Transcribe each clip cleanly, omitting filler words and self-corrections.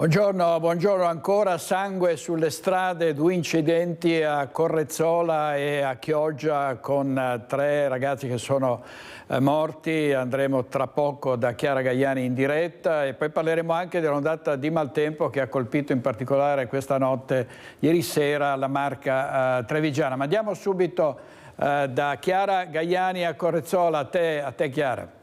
Buongiorno ancora. Sangue sulle strade, 2 incidenti a Correzzola e a Chioggia con 3 ragazzi che sono morti. Andremo tra poco da Chiara Gaiani in diretta e poi parleremo anche dell'ondata di maltempo che ha colpito in particolare questa notte, ieri sera, la Marca trevigiana. Ma andiamo subito da Chiara Gaiani a Correzzola. A te Chiara.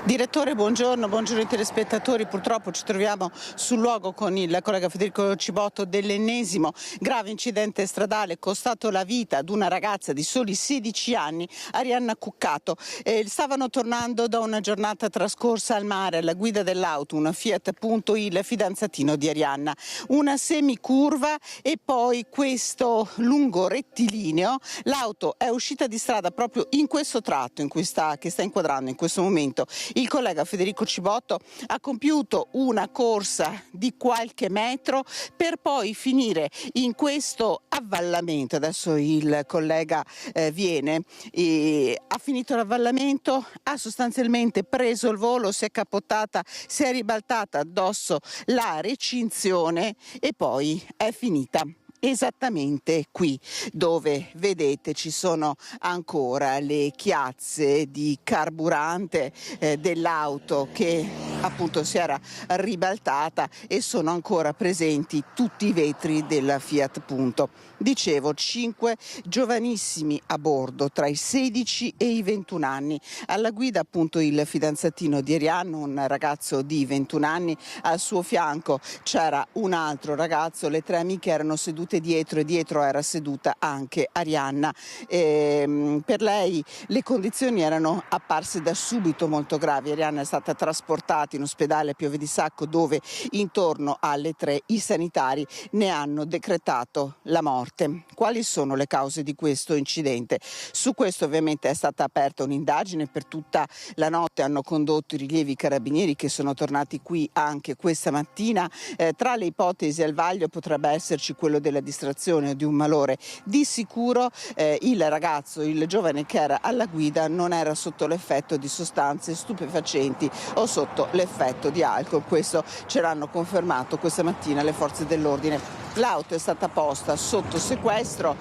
Direttore, buongiorno ai telespettatori. Purtroppo ci troviamo sul luogo con il collega Federico Cibotto dell'ennesimo grave incidente stradale costato la vita ad una ragazza di soli 16 anni, Arianna Cuccato. Stavano tornando da una giornata trascorsa al mare alla guida dell'auto, una Fiat Punto, il fidanzatino di Arianna. Una semicurva e poi questo lungo rettilineo. L'auto è uscita di strada proprio in questo tratto che sta inquadrando in questo momento il collega Federico Cibotto. Ha compiuto una corsa di qualche metro per poi finire in questo avvallamento. Adesso il collega viene e ha finito l'avvallamento, ha sostanzialmente preso il volo, si è cappottata, si è ribaltata addosso la recinzione e poi è finita esattamente qui, dove vedete ci sono ancora le chiazze di carburante dell'auto che appunto si era ribaltata e sono ancora presenti tutti i vetri della Fiat Punto. Dicevo, 5 giovanissimi a bordo tra i 16 e i 21 anni. Alla guida appunto il fidanzatino di Arianna, un ragazzo di 21 anni, al suo fianco c'era un altro ragazzo, le 3 amiche erano sedute dietro e dietro era seduta anche Arianna. Per lei le condizioni erano apparse da subito molto gravi. Arianna è stata trasportata in ospedale a Pieve di Sacco, dove intorno alle 3 i sanitari ne hanno decretato la morte. Quali sono le cause di questo incidente? Su questo ovviamente è stata aperta un'indagine. Per tutta la notte hanno condotto i rilievi carabinieri che sono tornati qui anche questa mattina. Tra le ipotesi al vaglio potrebbe esserci quello della distrazione o di un malore. Di sicuro il ragazzo, il giovane che era alla guida, non era sotto l'effetto di sostanze stupefacenti o sotto l'effetto di alcol. Questo ce l'hanno confermato questa mattina le forze dell'ordine. L'auto è stata posta sotto sequestro,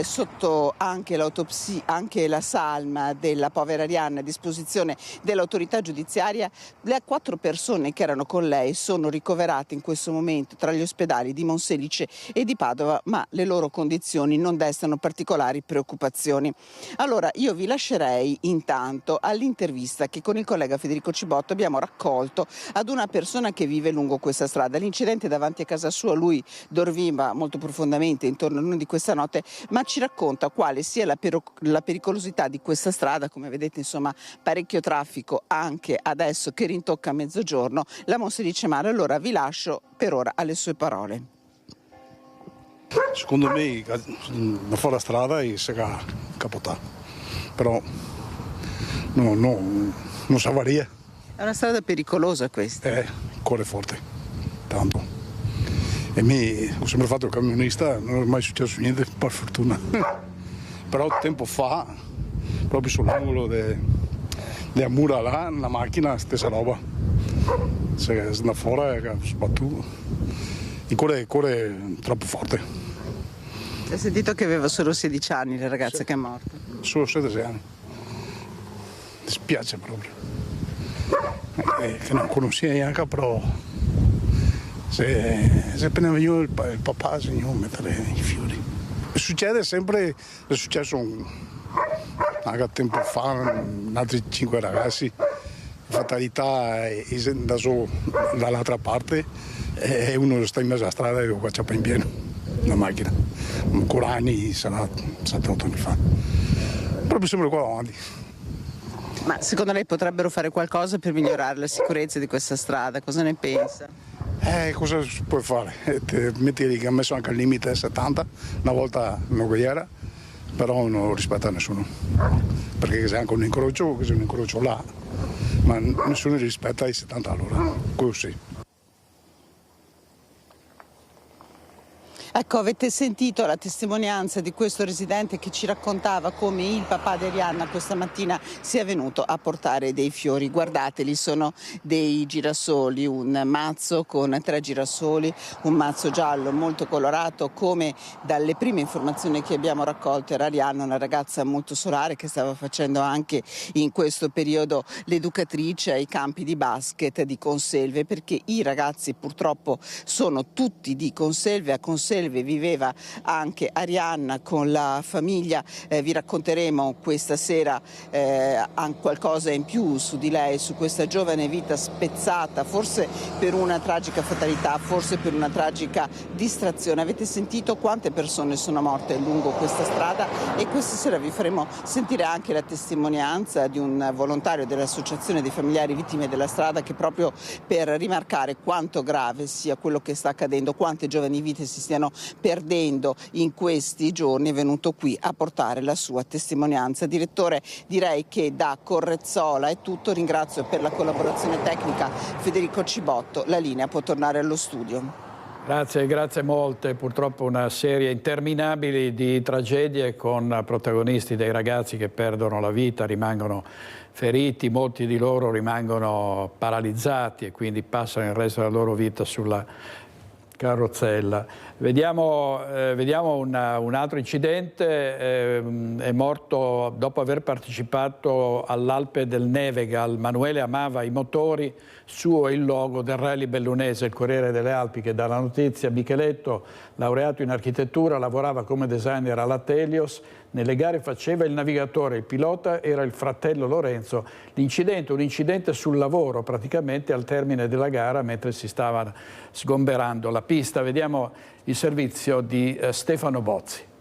sotto anche l'autopsia, anche la salma della povera Arianna a disposizione dell'autorità giudiziaria. Le 4 persone che erano con lei sono ricoverate in questo momento tra gli ospedali di Monselice e di Padova, ma le loro condizioni non destano particolari preoccupazioni. Allora io vi lascerei intanto all'intervista che con il collega Federico Cibotto abbiamo raccolto ad una persona che vive lungo questa strada. L'incidente davanti a casa sua, lui dormiva molto profondamente intorno all'una di questa notte, ma ci racconta quale sia la pericolosità di questa strada. Come vedete, insomma, parecchio traffico anche adesso che rintocca mezzogiorno. La Monselice Mare. Allora vi lascio per ora alle sue parole. Secondo me fuori la strada e si è capotato, però non si varia. È una strada pericolosa questa. Corre forte, tanto. E me ho sempre fatto il camionista, non è mai successo niente, per fortuna. Però tempo fa, proprio sull'angolo di Amura là, la macchina, stessa roba. Se da fuori è sbattuto. E corre troppo forte. Hai sentito che aveva solo 16 anni la ragazza, sì, che è morta? Solo 16 anni. Mi spiace proprio. Che non conosci neanche, però se appena venuto il papà si non mettere i fiori. Succede sempre, è successo anche tempo fa, altri 5 ragazzi, fatalità è da solo dall'altra parte e uno sta in mezzo alla strada e lo cacciapa in pieno, la macchina. Ancora anni, sarà 7-8 anni fa. Proprio sempre qua avanti. Ma secondo lei potrebbero fare qualcosa per migliorare la sicurezza di questa strada? Cosa ne pensa? Cosa si può fare? Metti che ha messo anche il limite 70, una volta non era, però non rispetta nessuno. Perché c'è anche un incrocio là, ma nessuno rispetta i 70 all'ora, così. Ecco, avete sentito la testimonianza di questo residente che ci raccontava come il papà di Arianna questa mattina sia venuto a portare dei fiori. Guardateli, sono dei girasoli, un mazzo con 3 girasoli, un mazzo giallo molto colorato, come dalle prime informazioni che abbiamo raccolto era Arianna, una ragazza molto solare che stava facendo anche in questo periodo l'educatrice ai campi di basket di Conselve, perché i ragazzi purtroppo sono tutti di Conselve. A Conselve viveva anche Arianna con la famiglia. Vi racconteremo questa sera qualcosa in più su di lei, su questa giovane vita spezzata, forse per una tragica fatalità, forse per una tragica distrazione. Avete sentito quante persone sono morte lungo questa strada, e questa sera vi faremo sentire anche la testimonianza di un volontario dell'Associazione dei Familiari Vittime della Strada, che proprio per rimarcare quanto grave sia quello che sta accadendo, quante giovani vite si stiano perdendo in questi giorni, è venuto qui a portare la sua testimonianza. Direttore, direi che da Correzzola è tutto, ringrazio per la collaborazione tecnica Federico Cibotto, la linea può tornare allo studio. Grazie molte. Purtroppo una serie interminabile di tragedie con protagonisti dei ragazzi che perdono la vita, rimangono feriti, molti di loro rimangono paralizzati e quindi passano il resto della loro vita sulla carrozzella. Vediamo un altro incidente. È morto dopo aver partecipato all'Alpe del Nevegal. Manuele amava i motori, suo il logo del Rally Bellunese. Il Corriere delle Alpi che dà la notizia: Micheletto, laureato in architettura, lavorava come designer alla Telios. Nelle gare faceva il navigatore, il pilota era il fratello Lorenzo. L'incidente, un incidente sul lavoro praticamente al termine della gara, mentre si stava sgomberando la pista. Vediamo il servizio di Stefano Bozzi.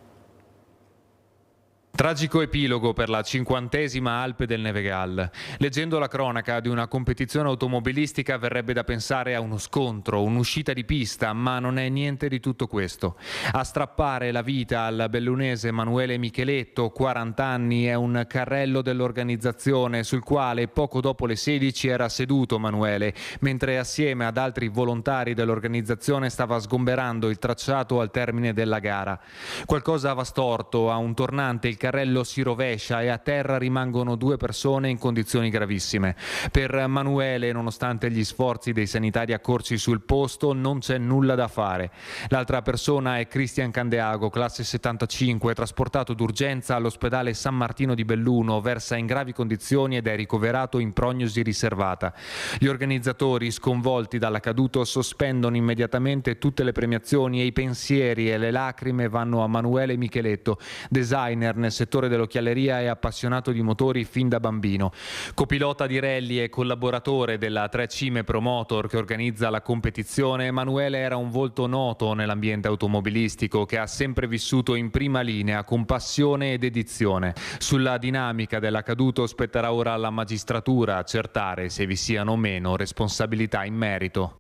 Tragico epilogo per la 50ª Alpe del Nevegal. Leggendo la cronaca di una competizione automobilistica verrebbe da pensare a uno scontro, un'uscita di pista, ma non è niente di tutto questo. A strappare la vita al bellunese Emanuele Micheletto, 40 anni, è un carrello dell'organizzazione sul quale poco dopo le 16 era seduto Emanuele, mentre assieme ad altri volontari dell'organizzazione stava sgomberando il tracciato al termine della gara. Qualcosa va storto, a un tornante il carrello si rovescia e a terra rimangono 2 persone in condizioni gravissime. Per Emanuele, nonostante gli sforzi dei sanitari accorsi sul posto, non c'è nulla da fare. L'altra persona è Cristian Candeago, classe 75, trasportato d'urgenza all'ospedale San Martino di Belluno, versa in gravi condizioni ed è ricoverato in prognosi riservata. Gli organizzatori, sconvolti dall'accaduto, sospendono immediatamente tutte le premiazioni e i pensieri e le lacrime vanno a Emanuele Micheletto, designer nel settore dell'occhialeria e appassionato di motori fin da bambino. Copilota di rally e collaboratore della 3 Cime Promotor che organizza la competizione, Emanuele era un volto noto nell'ambiente automobilistico che ha sempre vissuto in prima linea con passione e dedizione. Sulla dinamica dell'accaduto spetterà ora alla magistratura accertare se vi siano o meno responsabilità in merito.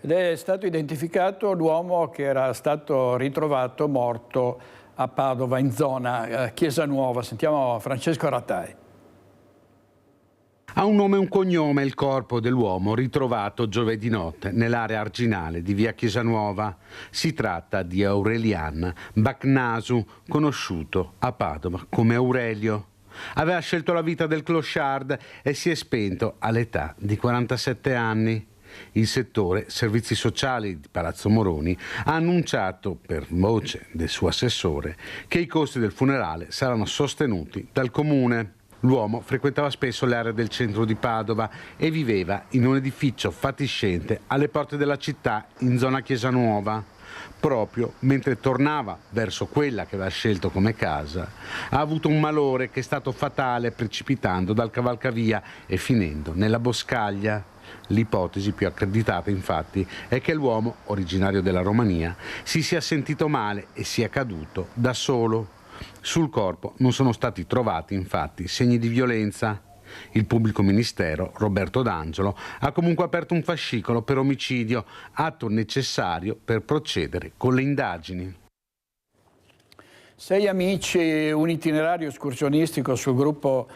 Ed è stato identificato l'uomo che era stato ritrovato morto a Padova, in zona Chiesa Nuova. Sentiamo Francesco Rattai. Ha un nome e un cognome il corpo dell'uomo ritrovato giovedì notte nell'area arginale di via Chiesa Nuova. Si tratta di Aurelian Bacnasu, conosciuto a Padova come Aurelio. Aveva scelto la vita del clochard e si è spento all'età di 47 anni. Il settore servizi sociali di Palazzo Moroni ha annunciato, per voce del suo assessore, che i costi del funerale saranno sostenuti dal comune. L'uomo frequentava spesso le aree del centro di Padova e viveva in un edificio fatiscente alle porte della città in zona Chiesa Nuova. Proprio mentre tornava verso quella che aveva scelto come casa, ha avuto un malore che è stato fatale, precipitando dal cavalcavia e finendo nella boscaglia. L'ipotesi più accreditata, infatti, è che l'uomo, originario della Romania, si sia sentito male e sia caduto da solo. Sul corpo non sono stati trovati, infatti, segni di violenza. Il pubblico ministero, Roberto D'Angelo, ha comunque aperto un fascicolo per omicidio, atto necessario per procedere con le indagini. 6 amici, un itinerario escursionistico sul gruppo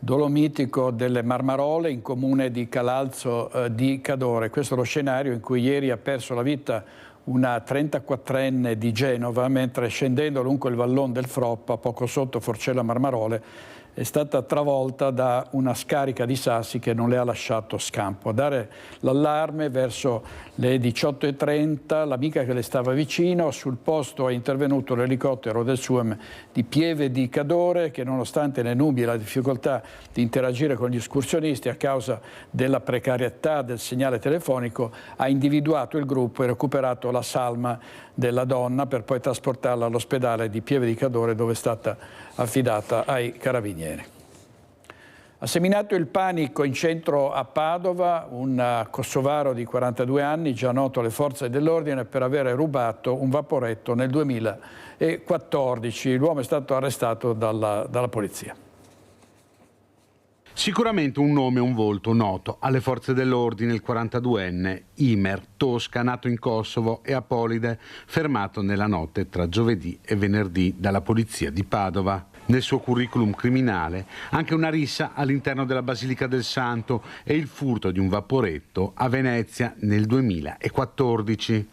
dolomitico delle Marmarole in comune di Calalzo di Cadore. Questo è lo scenario in cui ieri ha perso la vita una 34enne di Genova mentre scendendo lungo il vallone del Froppa, poco sotto Forcella Marmarole, è stata travolta da una scarica di sassi che non le ha lasciato scampo. A dare l'allarme verso le 18:30, l'amica che le stava vicino, sul posto è intervenuto l'elicottero del SUAM di Pieve di Cadore che nonostante le nubi e la difficoltà di interagire con gli escursionisti a causa della precarietà del segnale telefonico ha individuato il gruppo e recuperato la salma della donna per poi trasportarla all'ospedale di Pieve di Cadore dove è stata affidata ai carabinieri. Ha seminato il panico in centro a Padova un kosovaro di 42 anni, già noto alle forze dell'ordine per aver rubato un vaporetto nel 2014. L'uomo è stato arrestato dalla polizia. Sicuramente un nome e un volto noto alle forze dell'ordine il 42enne Imer Tosca, nato in Kosovo, e Apolide, fermato nella notte tra giovedì e venerdì dalla polizia di Padova. Nel suo curriculum criminale anche una rissa all'interno della Basilica del Santo e il furto di un vaporetto a Venezia nel 2014.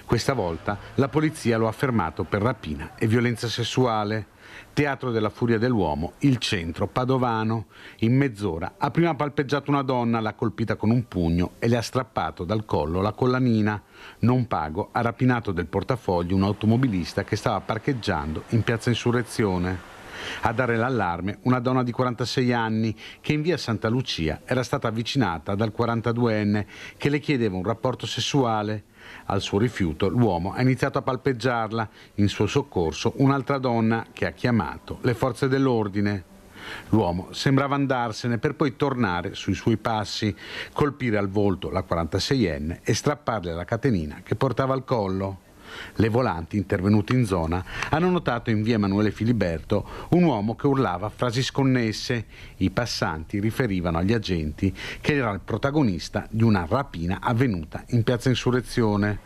Questa volta la polizia lo ha fermato per rapina e violenza sessuale. Teatro della furia dell'uomo, il centro padovano. In mezz'ora ha prima palpeggiato una donna, l'ha colpita con un pugno e le ha strappato dal collo la collanina. Non pago, ha rapinato del portafoglio un automobilista che stava parcheggiando in piazza Insurrezione. A dare l'allarme una donna di 46 anni che in via Santa Lucia era stata avvicinata dal 42enne che le chiedeva un rapporto sessuale. Al suo rifiuto l'uomo ha iniziato a palpeggiarla, in suo soccorso un'altra donna che ha chiamato le forze dell'ordine. L'uomo sembrava andarsene per poi tornare sui suoi passi, colpire al volto la 46enne e strapparle la catenina che portava al collo. Le volanti intervenute in zona hanno notato in via Emanuele Filiberto un uomo che urlava frasi sconnesse. I passanti riferivano agli agenti che era il protagonista di una rapina avvenuta in piazza Insurrezione.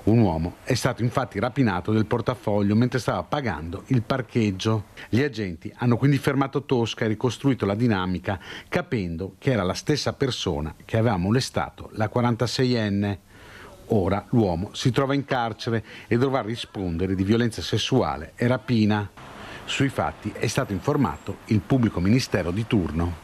Un uomo è stato infatti rapinato del portafoglio mentre stava pagando il parcheggio. Gli agenti hanno quindi fermato Tosca e ricostruito la dinamica capendo che era la stessa persona che aveva molestato la 46enne. Ora l'uomo si trova in carcere e dovrà rispondere di violenza sessuale e rapina. Sui fatti è stato informato il pubblico ministero di turno.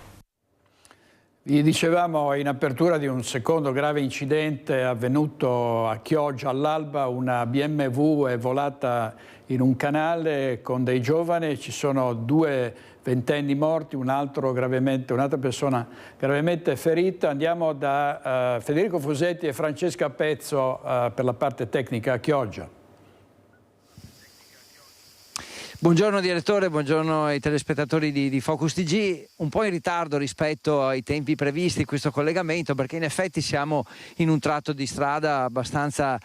Vi dicevamo in apertura di un secondo grave incidente avvenuto a Chioggia all'alba. Una BMW è volata in un canale con dei giovani, ci sono 2 ventenni morti, un'altra persona gravemente ferita. Andiamo da Federico Fusetti e Francesca Pezzo per la parte tecnica a Chioggia. Buongiorno direttore, buongiorno ai telespettatori di Focus TG. Un po' in ritardo rispetto ai tempi previsti questo collegamento perché in effetti siamo in un tratto di strada abbastanza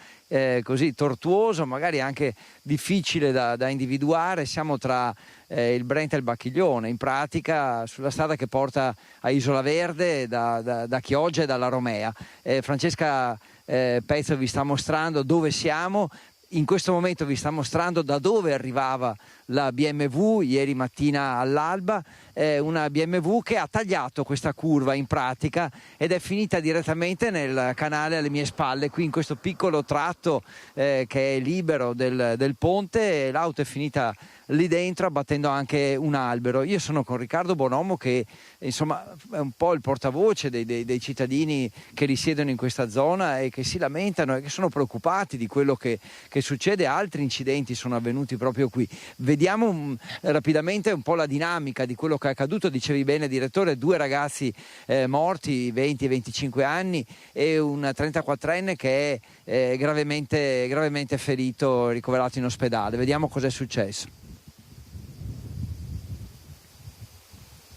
così tortuoso, magari anche difficile da individuare. Siamo tra il Brenta e il Bacchiglione, in pratica sulla strada che porta a Isola Verde da Chioggia e dalla Romea. Francesca Pezzo vi sta mostrando dove siamo. In questo momento vi sta mostrando da dove arrivava la BMW ieri mattina all'alba, una BMW che ha tagliato questa curva in pratica ed è finita direttamente nel canale alle mie spalle, qui in questo piccolo tratto che è libero del ponte. L'auto è finita lì dentro abbattendo anche un albero. Io sono con Riccardo Bonomo che insomma è un po' il portavoce dei cittadini che risiedono in questa zona e che si lamentano e che sono preoccupati di quello che succede. Altri incidenti sono avvenuti proprio qui. Vediamo rapidamente un po' la dinamica di quello che è accaduto. Dicevi bene direttore, 2 ragazzi morti, 20 e 25 anni e un 34enne che è gravemente ferito, ricoverato in ospedale. Vediamo cos'è successo.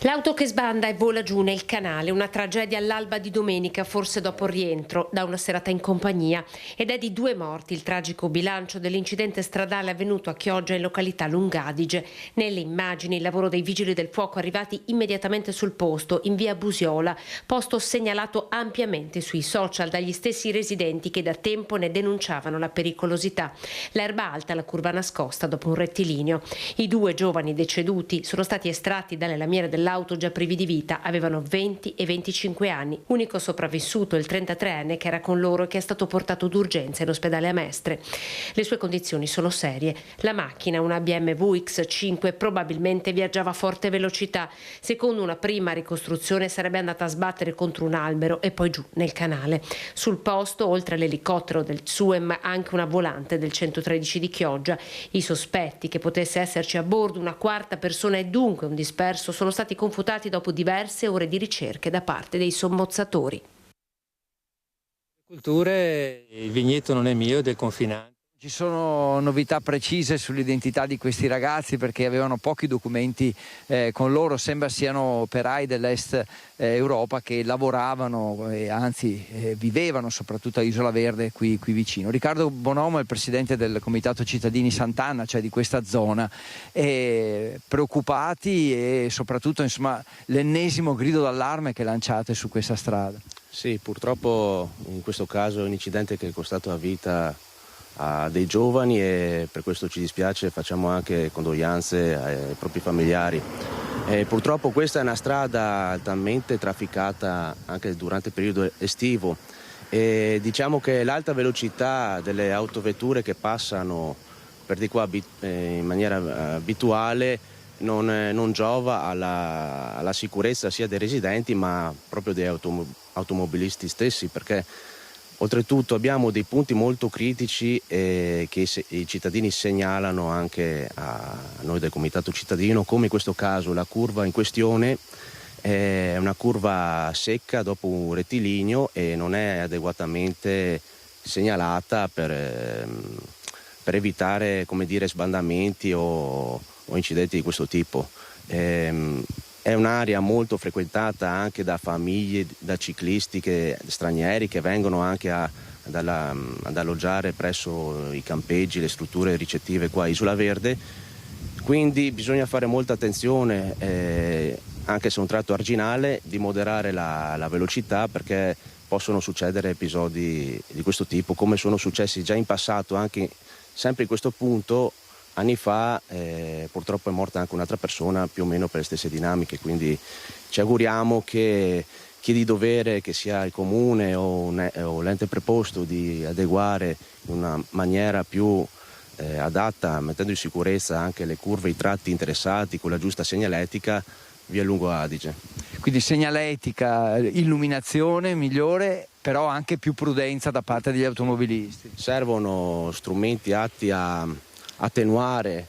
L'auto che sbanda e vola giù nel canale, una tragedia all'alba di domenica, forse dopo il rientro da una serata in compagnia, ed è di 2 morti il tragico bilancio dell'incidente stradale avvenuto a Chioggia in località Lungadige. Nelle immagini il lavoro dei vigili del fuoco arrivati immediatamente sul posto in via Busiola, posto segnalato ampiamente sui social dagli stessi residenti che da tempo ne denunciavano la pericolosità. L'erba alta, la curva nascosta dopo un rettilineo. I 2 giovani deceduti sono stati estratti dalle lamiere dell'auto nell'auto già privi di vita avevano 20 e 25 anni. Unico sopravvissuto il 33enne che era con loro e che è stato portato d'urgenza in ospedale a Mestre. Le sue condizioni sono serie. La macchina, una BMW X5, probabilmente viaggiava a forte velocità. Secondo una prima ricostruzione sarebbe andata a sbattere contro un albero e poi giù nel canale. Sul posto, oltre all'elicottero del SUEM, anche una volante del 113 di Chioggia. I sospetti che potesse esserci a bordo una quarta persona e dunque un disperso sono stati confutati dopo diverse ore di ricerche da parte dei sommozzatori. Culture, il vigneto non è mio, è del confinante. Ci sono novità precise sull'identità di questi ragazzi perché avevano pochi documenti con loro, sembra siano operai dell'est Europa che lavoravano e anzi vivevano soprattutto a Isola Verde qui vicino. Riccardo Bonomo è il presidente del Comitato Cittadini Sant'Anna, cioè di questa zona, preoccupati e soprattutto insomma l'ennesimo grido d'allarme che lanciate su questa strada. Sì, purtroppo in questo caso è un incidente che è costato la vita a dei giovani e per questo ci dispiace, facciamo anche condoglianze ai propri familiari. Purtroppo questa è una strada altamente trafficata anche durante il periodo estivo e diciamo che l'alta velocità delle autovetture che passano per di qua in maniera abituale non giova alla sicurezza sia dei residenti ma proprio degli automobilisti stessi, perché oltretutto abbiamo dei punti molto critici che i cittadini segnalano anche a noi del Comitato Cittadino, come in questo caso la curva in questione è una curva secca dopo un rettilineo e non è adeguatamente segnalata per evitare, come dire, sbandamenti o incidenti di questo tipo. È un'area molto frequentata anche da famiglie, da ciclisti stranieri che vengono anche ad alloggiare presso i campeggi, le strutture ricettive qua a Isola Verde, quindi bisogna fare molta attenzione, anche se è un tratto arginale, di moderare la velocità perché possono succedere episodi di questo tipo, come sono successi già in passato, anche sempre in questo punto. Anni fa purtroppo è morta anche un'altra persona più o meno per le stesse dinamiche, quindi ci auguriamo che chi di dovere, che sia il comune o l'ente preposto, di adeguare in una maniera più adatta, mettendo in sicurezza anche le curve, i tratti interessati con la giusta segnaletica via Lungo Adige. Quindi segnaletica, illuminazione migliore, però anche più prudenza da parte degli automobilisti. Servono strumenti atti a attenuare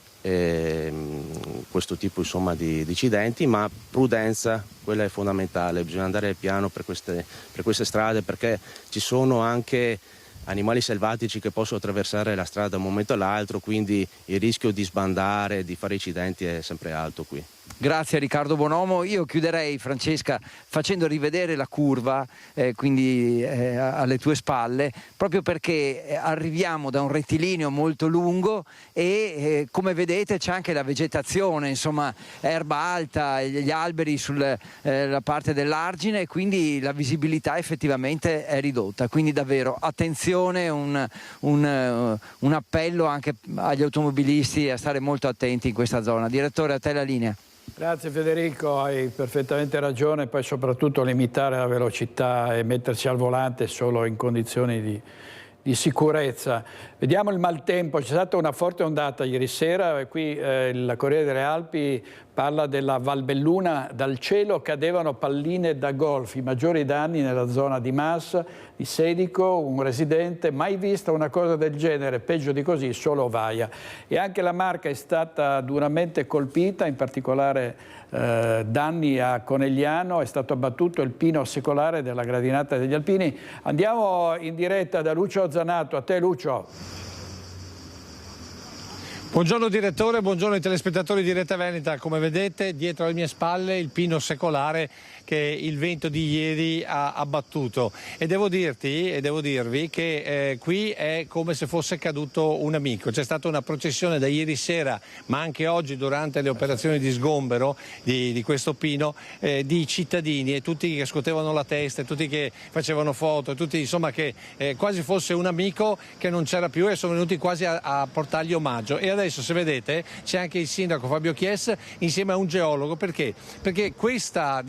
questo tipo insomma di incidenti, ma prudenza, quella è fondamentale. Bisogna andare piano per queste strade perché ci sono anche animali selvatici che possono attraversare la strada da un momento all'altro, quindi il rischio di sbandare, di fare incidenti è sempre alto qui. Grazie a Riccardo Bonomo. Io chiuderei, Francesca, facendo rivedere la curva, quindi alle tue spalle, proprio perché arriviamo da un rettilineo molto lungo e come vedete c'è anche la vegetazione, insomma erba alta, gli alberi sulla parte dell'argine, quindi la visibilità effettivamente è ridotta, quindi davvero attenzione, un appello anche agli automobilisti a stare molto attenti in questa zona. Direttore, a te la linea. Grazie Federico, hai perfettamente ragione, poi soprattutto limitare la velocità e mettersi al volante solo in condizioni di sicurezza. Vediamo il maltempo, c'è stata una forte ondata ieri sera e qui il Corriere delle Alpi parla della Valbelluna, dal cielo cadevano palline da golf, i maggiori danni nella zona di Mas, di Sedico, un residente, mai vista una cosa del genere, peggio di così solo Ovaia. E anche la Marca è stata duramente colpita, in particolare danni a Conegliano, è stato abbattuto il pino secolare della gradinata degli Alpini. Andiamo in diretta da Lucio Zanato, a te Lucio. Buongiorno direttore, buongiorno ai telespettatori di Rete Veneta. Come vedete dietro alle mie spalle il pino secolare che il vento di ieri ha abbattuto, e devo dirvi che qui è come se fosse caduto un amico. C'è stata una processione da ieri sera, ma anche oggi durante le operazioni di sgombero di questo pino, di cittadini, e tutti che scuotevano la testa, tutti che facevano foto, tutti insomma che quasi fosse un amico che non c'era più, e sono venuti quasi a portargli omaggio. E adesso, se vedete, c'è anche il sindaco Fabio Chies insieme a un geologo. Perché? Perché questa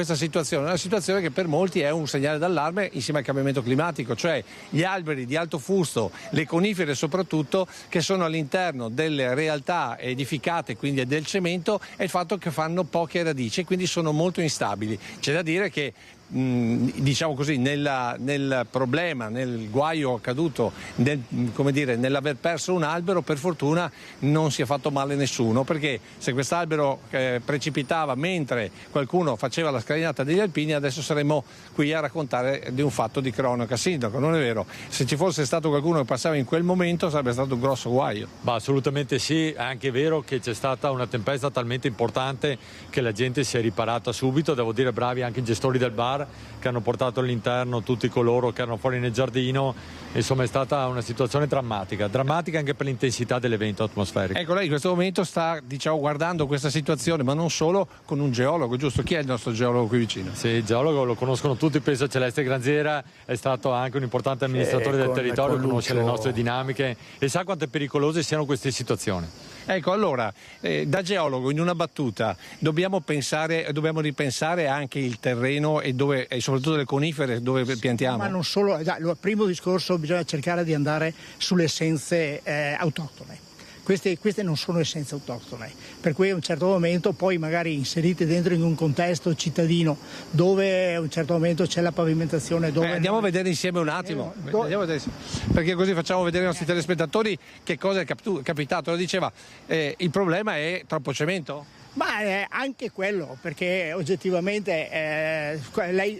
situazione è una situazione che per molti è un segnale d'allarme insieme al cambiamento climatico, cioè gli alberi di alto fusto, le conifere soprattutto, che sono all'interno delle realtà edificate, quindi del cemento, e il fatto che fanno poche radici e quindi sono molto instabili. C'è da dire che diciamo così, nel problema, nel guaio accaduto, nell'aver perso un albero, per fortuna non si è fatto male nessuno, perché se quest'albero precipitava mentre qualcuno faceva la scalinata degli alpini, adesso saremmo qui a raccontare di un fatto di cronaca. Sindaco, non è vero? Se ci fosse stato qualcuno che passava in quel momento sarebbe stato un grosso guaio. Assolutamente sì, è anche vero che c'è stata una tempesta talmente importante che la gente si è riparata subito. Devo dire bravi anche i gestori del bar, che hanno portato all'interno tutti coloro che erano fuori nel giardino. Insomma, è stata una situazione drammatica anche per l'intensità dell'evento atmosferico. Ecco, lei in questo momento sta guardando questa situazione, ma non solo, con un geologo, giusto? Chi è il nostro geologo qui vicino? Sì, il geologo lo conoscono tutti, penso Celeste Granziera, è stato anche un importante amministratore del territorio, conosce le nostre dinamiche e sa quanto pericolose siano queste situazioni. Ecco, allora, da geologo, in una battuta, dobbiamo ripensare anche il terreno e soprattutto le conifere dove piantiamo. Ma non solo, il primo discorso, bisogna cercare di andare sulle essenze autoctone. Queste non sono essenze autoctone, per cui a un certo momento poi magari inserite dentro in un contesto cittadino dove a un certo momento c'è la pavimentazione. Andiamo a vedere insieme un attimo, perché così facciamo vedere ai nostri telespettatori che cosa è capitato. Lo diceva, il problema è troppo cemento? Ma anche quello, perché oggettivamente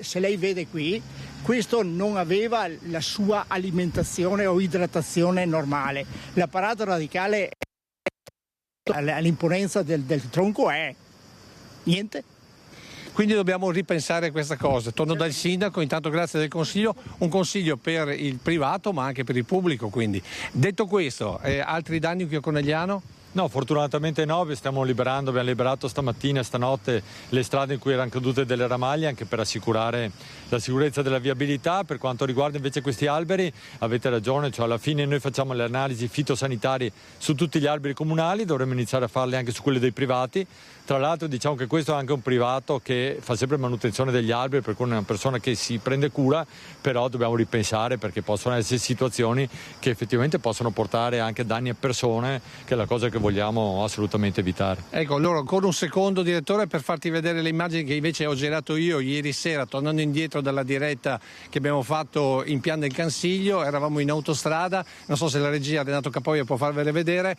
se lei vede qui, questo non aveva la sua alimentazione o idratazione normale. L'apparato radicale all'imponenza del tronco è niente. Quindi dobbiamo ripensare questa cosa. Torno dal sindaco, intanto grazie del consiglio, un consiglio per il privato ma anche per il pubblico. Quindi. Detto questo, altri danni qui a Conegliano? No, fortunatamente no, abbiamo liberato stamattina, stanotte, le strade in cui erano cadute delle ramaglie, anche per assicurare la sicurezza della viabilità. Per quanto riguarda invece questi alberi, avete ragione, cioè alla fine noi facciamo le analisi fitosanitarie su tutti gli alberi comunali, dovremmo iniziare a farle anche su quelli dei privati. Tra l'altro diciamo che questo è anche un privato che fa sempre manutenzione degli alberi, per cui è una persona che si prende cura, però dobbiamo ripensare perché possono essere situazioni che effettivamente possono portare anche danni a persone, che è la cosa che vogliamo assolutamente evitare. Ecco, allora ancora un secondo, direttore, per farti vedere le immagini che invece ho girato io ieri sera, tornando indietro dalla diretta che abbiamo fatto in Pian del Cansiglio. Eravamo in autostrada, non so se la regia Renato Capoia può farvele vedere,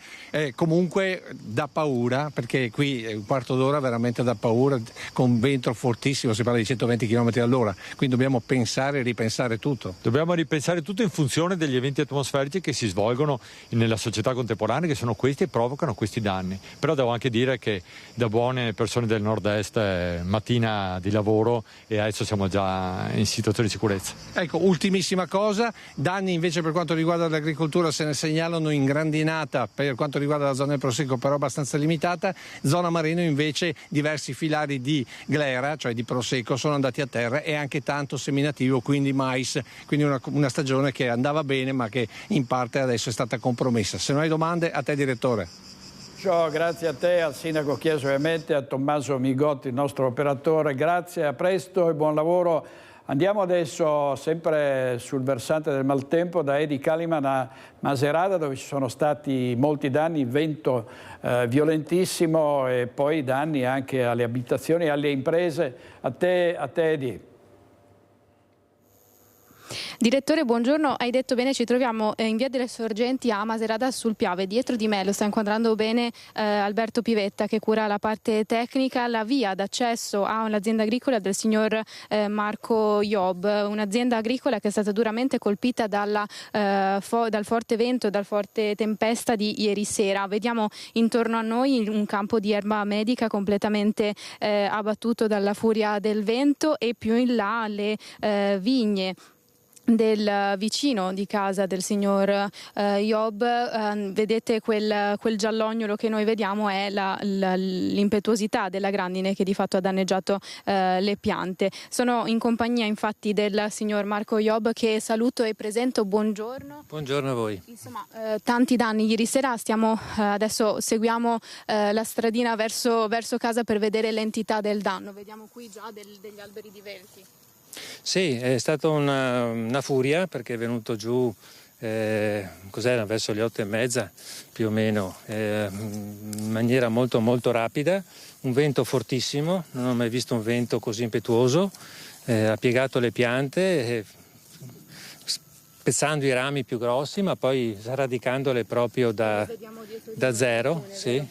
comunque da paura, perché qui è un quarto d'ora veramente da paura, con vento fortissimo, si parla di 120 km all'ora, quindi dobbiamo pensare e ripensare tutto. Dobbiamo ripensare tutto in funzione degli eventi atmosferici che si svolgono nella società contemporanea, che sono questi e provocano questi danni. Però devo anche dire che da buone persone del nord-est mattina di lavoro e adesso siamo già in situazione di sicurezza. Ecco, ultimissima cosa, danni invece per quanto riguarda l'agricoltura se ne segnalano in grandinata per quanto riguarda la zona del Prosecco, però abbastanza limitata. Zona Marino invece diversi filari di glera, cioè di Prosecco, sono andati a terra e anche tanto seminativo, quindi mais, quindi una stagione che andava bene ma che in parte adesso è stata compromessa. Se non hai domande, a te direttore. Ciao, grazie a te, al sindaco Chies ovviamente, a Tommaso Migotti, il nostro operatore, grazie, a presto e buon lavoro. Andiamo adesso sempre sul versante del maltempo da Edi Kaliman a Macerata, dove ci sono stati molti danni, vento violentissimo e poi danni anche alle abitazioni e alle imprese. A te Edi. Direttore, buongiorno. Hai detto bene, ci troviamo in via delle Sorgenti a Macerata sul Piave. Dietro di me, lo sta inquadrando bene Alberto Pivetta, che cura la parte tecnica, la via d'accesso a un'azienda agricola del signor Marco Job, un'azienda agricola che è stata duramente colpita dal forte vento e dal forte tempesta di ieri sera. Vediamo intorno a noi un campo di erba medica completamente abbattuto dalla furia del vento, e più in là le vigne del vicino di casa del signor Job. Vedete quel giallognolo che noi vediamo è l'impetuosità della grandine che di fatto ha danneggiato le piante. Sono in compagnia infatti del signor Marco Job, che saluto e presento. Buongiorno. Buongiorno a voi. Insomma, tanti danni ieri sera. Adesso seguiamo la stradina verso casa per vedere l'entità del danno. Vediamo qui già degli alberi divelti. Sì, è stata una furia, perché è venuto giù, cos'era, verso le 8:30 più o meno, in maniera molto molto rapida, un vento fortissimo, non ho mai visto un vento così impetuoso, ha piegato le piante, spezzando i rami più grossi, ma poi sradicandole proprio da zero. Sì.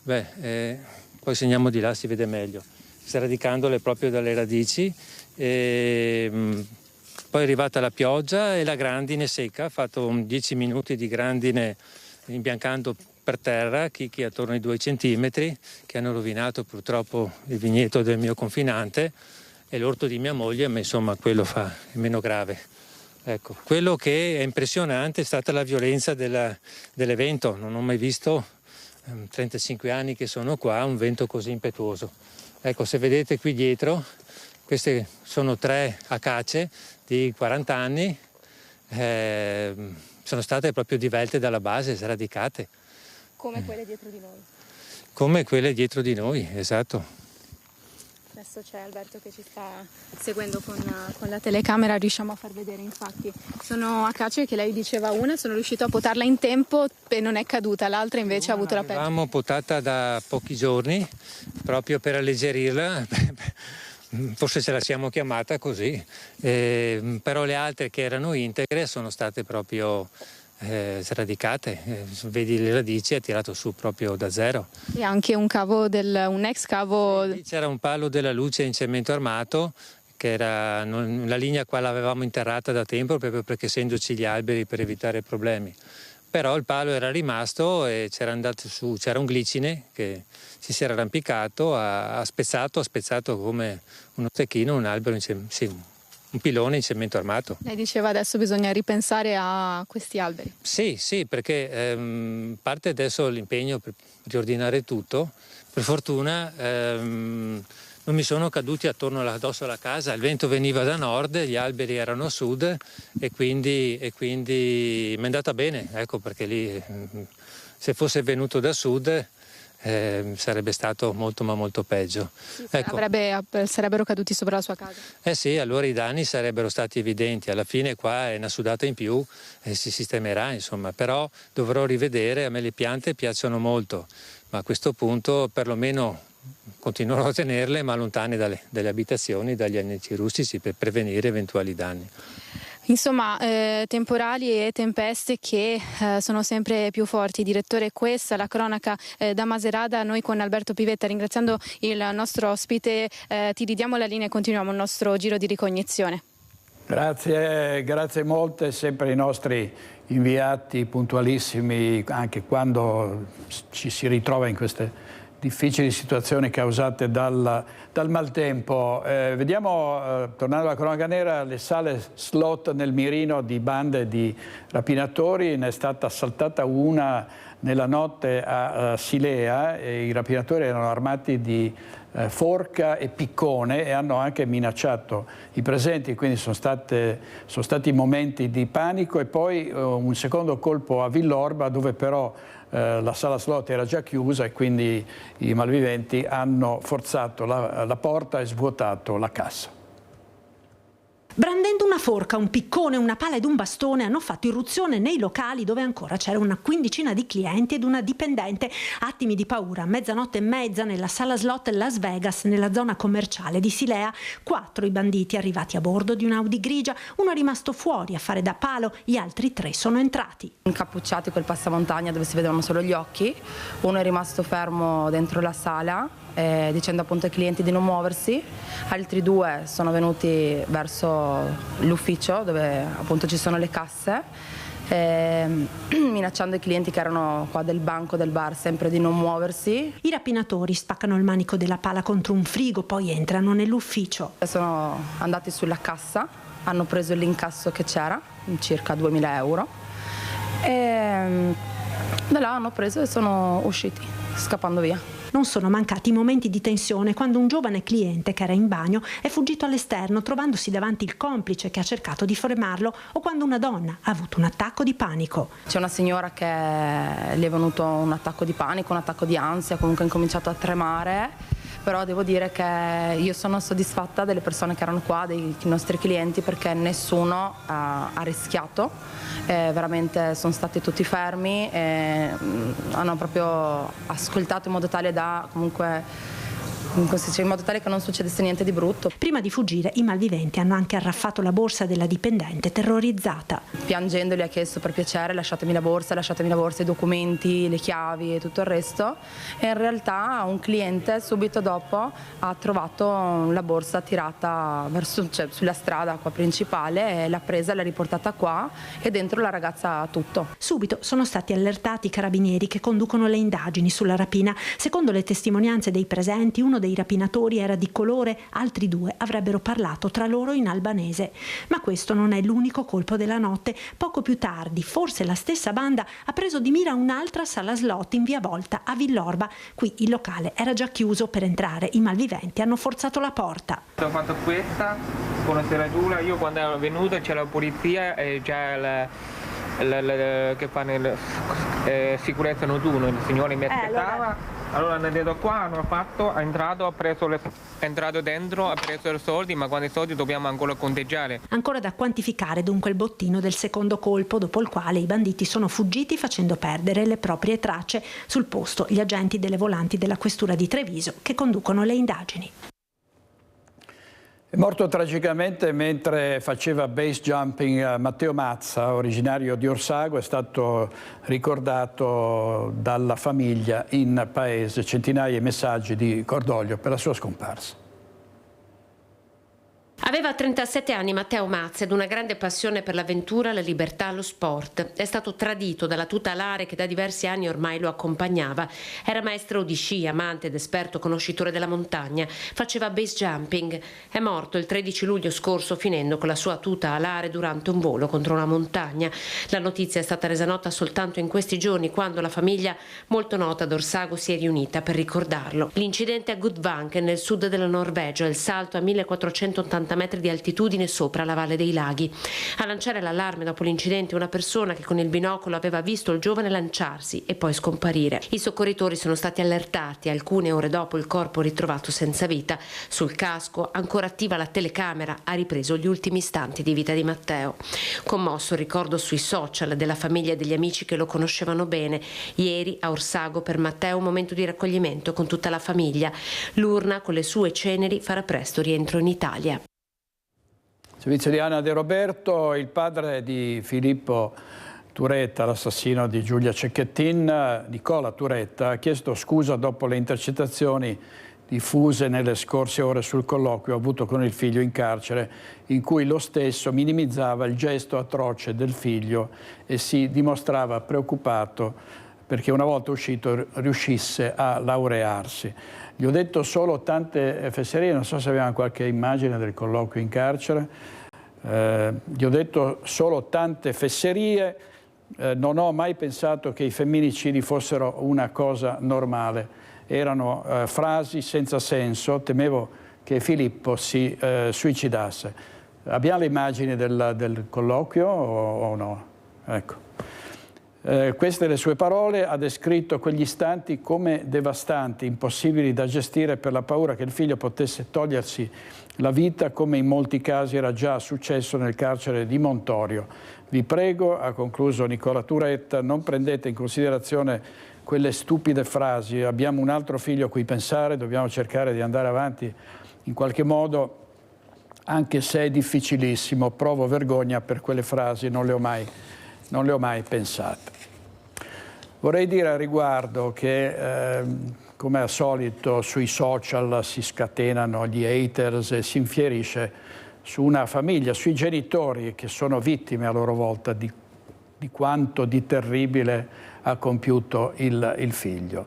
Poi se andiamo di là si vede meglio, sradicandole proprio dalle radici. Poi è arrivata la pioggia e la grandine secca, ha fatto 10 minuti di grandine imbiancando per terra chicchi attorno ai 2 centimetri, che hanno rovinato purtroppo il vigneto del mio confinante e l'orto di mia moglie, ma insomma quello è meno grave. Ecco, quello che è impressionante è stata la violenza dell'evento. Non ho mai visto, 35 anni che sono qua, un vento così impetuoso. Ecco, se vedete qui dietro, queste sono 3 acacie di 40 anni, sono state proprio divelte dalla base, sradicate. Come quelle dietro di noi. Come quelle dietro di noi, esatto. Adesso c'è Alberto che ci sta seguendo con la telecamera, riusciamo a far vedere infatti. Sono acacie che lei diceva una, sono riuscito a potarla in tempo e non è caduta, l'altra invece ha avuto la peggio. L'avevamo potata da pochi giorni, proprio per alleggerirla. Forse ce la siamo chiamata così, però le altre che erano integre sono state proprio sradicate. Vedi le radici, è tirato su proprio da zero. E anche un ex cavo. Lì c'era un palo della luce in cemento armato, che era la linea qua l'avevamo interrata da tempo, proprio perché essendoci gli alberi per evitare problemi. Però il palo era rimasto e c'era un glicine che si era arrampicato, ha spezzato come uno stecchino un albero, un pilone in cemento armato. Lei diceva adesso bisogna ripensare a questi alberi. Sì, perché parte adesso l'impegno per riordinare tutto. Per fortuna non mi sono caduti addosso alla casa, il vento veniva da nord, gli alberi erano a sud e quindi mi è andata bene, ecco, perché lì se fosse venuto da sud sarebbe stato molto ma molto peggio. Sì, ecco. Sarebbero caduti sopra la sua casa. Sì, allora i danni sarebbero stati evidenti, alla fine qua è una sudata in più e si sistemerà, insomma, però dovrò rivedere, a me le piante piacciono molto, ma a questo punto perlomeno continuerò a tenerle ma lontane dalle abitazioni, dagli anneci rustici, per prevenire eventuali danni. Insomma, temporali e tempeste che sono sempre più forti. Direttore, questa è la cronaca da Macerata. Noi con Alberto Pivetta, ringraziando il nostro ospite, ti ridiamo la linea e continuiamo il nostro giro di ricognizione. Grazie molte, sempre i nostri inviati puntualissimi anche quando ci si ritrova in queste difficili situazioni causate dal maltempo. Vediamo, tornando alla cronaca nera, le sale slot nel mirino di bande di rapinatori. Ne è stata assaltata una nella notte a Silea e i rapinatori erano armati di forca e piccone e hanno anche minacciato i presenti, quindi sono stati momenti di panico. E poi un secondo colpo a Villorba, dove però la sala slot era già chiusa e quindi i malviventi hanno forzato la porta e svuotato la cassa. Brandendo una forca, un piccone, una pala ed un bastone hanno fatto irruzione nei locali dove ancora c'era una quindicina di clienti ed una dipendente. Attimi di paura, a mezzanotte e mezza nella sala slot Las Vegas, nella zona commerciale di Silea. 4 i banditi arrivati a bordo di un Audi grigia, uno è rimasto fuori a fare da palo, gli altri 3 sono entrati. Incappucciati col passamontagna dove si vedevano solo gli occhi, uno è rimasto fermo dentro la sala dicendo appunto ai clienti di non muoversi, altri 2 sono venuti verso l'ufficio dove appunto ci sono le casse, minacciando i clienti che erano qua del banco del bar sempre di non muoversi. I rapinatori spaccano il manico della pala contro un frigo, poi entrano nell'ufficio. Sono andati sulla cassa, hanno preso l'incasso che c'era, circa 2.000 euro, e da là hanno preso e sono usciti, scappando via. Non sono mancati i momenti di tensione quando un giovane cliente che era in bagno è fuggito all'esterno trovandosi davanti il complice che ha cercato di fermarlo, o quando una donna ha avuto un attacco di panico. C'è una signora che le è venuto un attacco di panico, un attacco di ansia, comunque ha incominciato a tremare. Però devo dire che io sono soddisfatta delle persone che erano qua, dei nostri clienti, perché nessuno ha rischiato, veramente sono stati tutti fermi e hanno proprio ascoltato in modo tale da comunque in modo tale che non succedesse niente di brutto. Prima di fuggire i malviventi hanno anche arraffato la borsa della dipendente terrorizzata. Piangendo gli ha chiesto: per piacere lasciatemi la borsa, i documenti, le chiavi e tutto il resto, e in realtà un cliente subito dopo ha trovato la borsa tirata verso, sulla strada qua principale, e l'ha presa, l'ha riportata qua e dentro la ragazza ha tutto. Subito sono stati allertati i carabinieri che conducono le indagini sulla rapina. Secondo le testimonianze dei presenti, uno dei rapinatori era di colore, altri 2 avrebbero parlato tra loro in albanese. Ma questo non è l'unico colpo della notte. Poco più tardi, forse la stessa banda ha preso di mira un'altra sala slot in via Volta a Villorba. Qui il locale era già chiuso. Per entrare i malviventi hanno forzato la porta. Ho fatto questa, buonasera Giulia, io quando ero venuta c'è la polizia e già che fa sicurezza notturna, il signore mi aspettava. Allora hanno detto qua, è entrato dentro, ha preso i soldi, ma quando i soldi dobbiamo ancora conteggiare. Ancora da quantificare dunque il bottino del secondo colpo, dopo il quale i banditi sono fuggiti facendo perdere le proprie tracce. Sul posto gli agenti delle volanti della questura di Treviso che conducono le indagini. È morto tragicamente mentre faceva base jumping Matteo Mazza, originario di Orsago. È stato ricordato dalla famiglia in paese, centinaia di messaggi di cordoglio per la sua scomparsa. Aveva 37 anni Matteo Mazza ed una grande passione per l'avventura, la libertà, lo sport. È stato tradito dalla tuta alare che da diversi anni ormai lo accompagnava. Era maestro di sci, amante ed esperto conoscitore della montagna. Faceva base jumping. È morto il 13 luglio scorso finendo con la sua tuta alare durante un volo contro una montagna. La notizia è stata resa nota soltanto in questi giorni, quando la famiglia, molto nota ad Orsago, si è riunita per ricordarlo. L'incidente a Gudvangen, nel sud della Norvegia, il salto a 1480 metri di altitudine sopra la Valle dei Laghi. A lanciare l'allarme dopo l'incidente una persona che con il binocolo aveva visto il giovane lanciarsi e poi scomparire. I soccorritori sono stati allertati alcune ore dopo il corpo ritrovato senza vita. Sul casco, ancora attiva la telecamera, ha ripreso gli ultimi istanti di vita di Matteo. Commosso il ricordo sui social della famiglia e degli amici che lo conoscevano bene. Ieri a Orsago per Matteo un momento di raccoglimento con tutta la famiglia. L'urna con le sue ceneri farà presto rientro in Italia. Servizio di Anna De Roberto. Il padre di Filippo Turetta, l'assassino di Giulia Cecchettin, Nicola Turetta, ha chiesto scusa dopo le intercettazioni diffuse nelle scorse ore sul colloquio avuto con il figlio in carcere, in cui lo stesso minimizzava il gesto atroce del figlio e si dimostrava preoccupato perché una volta uscito riuscisse a laurearsi. Gli ho detto solo tante fesserie, non so se avevano qualche immagine del colloquio in carcere. Gli ho detto solo tante fesserie, non ho mai pensato che i femminicidi fossero una cosa normale. Erano frasi senza senso, temevo che Filippo si suicidasse. Abbiamo le immagini del colloquio o no? Ecco. Queste le sue parole, ha descritto quegli istanti come devastanti, impossibili da gestire per la paura che il figlio potesse togliersi la vita, come in molti casi era già successo nel carcere di Montorio. Vi prego, ha concluso Nicola Turetta, non prendete in considerazione quelle stupide frasi, abbiamo un altro figlio a cui pensare, dobbiamo cercare di andare avanti in qualche modo, anche se è difficilissimo, provo vergogna per quelle frasi, non le ho mai pensate. Vorrei dire al riguardo che, come al solito, sui social si scatenano gli haters e si infierisce su una famiglia, sui genitori che sono vittime a loro volta di quanto di terribile ha compiuto il figlio.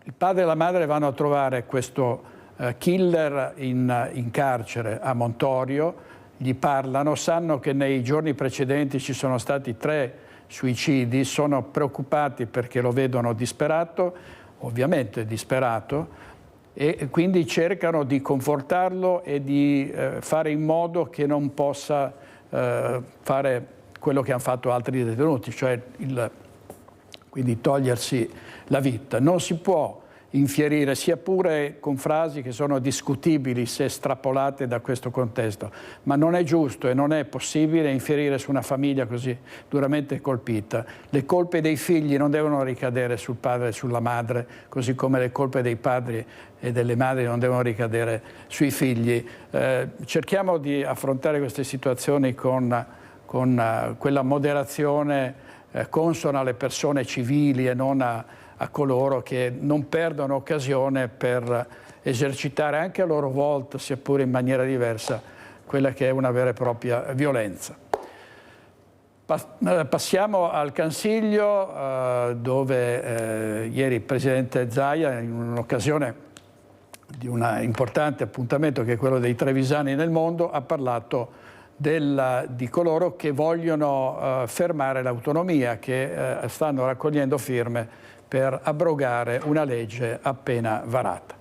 Il padre e la madre vanno a trovare questo killer in carcere a Montorio, gli parlano, sanno che nei giorni precedenti ci sono stati 3 suicidi, sono preoccupati perché lo vedono disperato, ovviamente disperato, e quindi cercano di confortarlo e di fare in modo che non possa fare quello che hanno fatto altri detenuti, cioè quindi togliersi la vita. Non si può infierire, sia pure con frasi che sono discutibili se estrapolate da questo contesto, ma non è giusto e non è possibile infierire su una famiglia così duramente colpita. Le colpe dei figli non devono ricadere sul padre e sulla madre, così come le colpe dei padri e delle madri non devono ricadere sui figli. Cerchiamo di affrontare queste situazioni con quella moderazione consona alle persone civili e non a coloro che non perdono occasione per esercitare anche a loro volta, sia pure in maniera diversa, quella che è una vera e propria violenza. Passiamo al Consiglio, dove ieri il Presidente Zaia, in un'occasione di un importante appuntamento che è quello dei trevisani nel mondo, ha parlato di coloro che vogliono fermare l'autonomia, che stanno raccogliendo firme per abrogare una legge appena varata.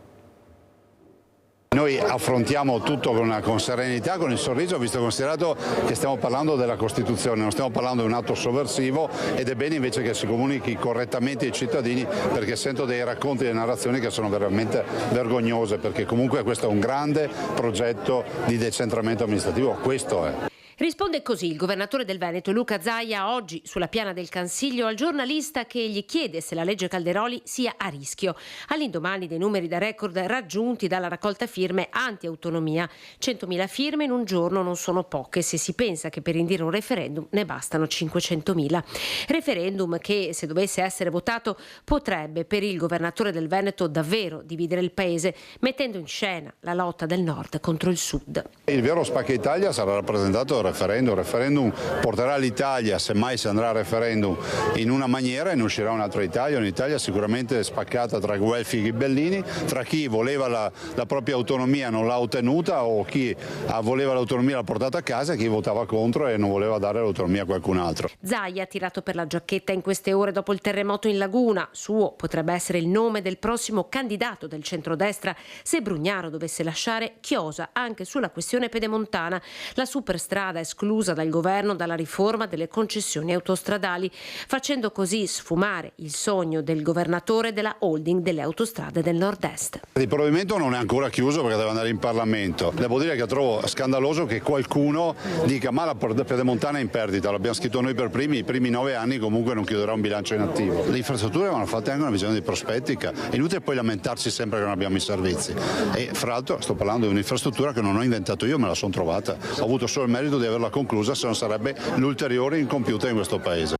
Noi affrontiamo tutto con serenità, con il sorriso, visto e considerato che stiamo parlando della Costituzione, non stiamo parlando di un atto sovversivo, ed è bene invece che si comunichi correttamente ai cittadini, perché sento dei racconti e delle narrazioni che sono veramente vergognose, perché comunque questo è un grande progetto di decentramento amministrativo, questo è. Risponde così il governatore del Veneto Luca Zaia oggi sulla piana del Consiglio al giornalista che gli chiede se la legge Calderoli sia a rischio, all'indomani dei numeri da record raggiunti dalla raccolta firme anti-autonomia. 100.000 firme in un giorno non sono poche se si pensa che per indire un referendum ne bastano 500.000. Referendum che, se dovesse essere votato, potrebbe per il governatore del Veneto davvero dividere il paese, mettendo in scena la lotta del nord contro il sud. Il vero spacca Italia sarà rappresentato dal referendum. Il referendum porterà l'Italia, se mai si andrà a referendum, in una maniera e ne uscirà un'altra Italia, un'Italia sicuramente spaccata tra Guelfi e Ghibellini, tra chi voleva la propria autonomia e non l'ha ottenuta, o chi voleva l'autonomia e l'ha portata a casa, e chi votava contro e non voleva dare l'autonomia a qualcun altro. Zaia ha tirato per la giacchetta in queste ore dopo il terremoto in Laguna. Suo potrebbe essere il nome del prossimo candidato del centrodestra se Brugnaro dovesse lasciare chiosa anche sulla questione pedemontana. La superstrada esclusa dal governo dalla riforma delle concessioni autostradali, facendo così sfumare il sogno del governatore della holding delle autostrade del nord-est. Il provvedimento non è ancora chiuso perché deve andare in Parlamento. Devo dire che trovo scandaloso che qualcuno dica ma la pedemontana è in perdita, l'abbiamo scritto noi per primi, i primi 9 anni comunque non chiuderà un bilancio in attivo. Le infrastrutture vanno fatte anche una visione di prospettica, è inutile poi lamentarsi sempre che non abbiamo i servizi. E fra l'altro sto parlando di un'infrastruttura che non ho inventato io, me la sono trovata, ho avuto solo il merito di averla conclusa, se non sarebbe l'ulteriore incompiuta in questo paese.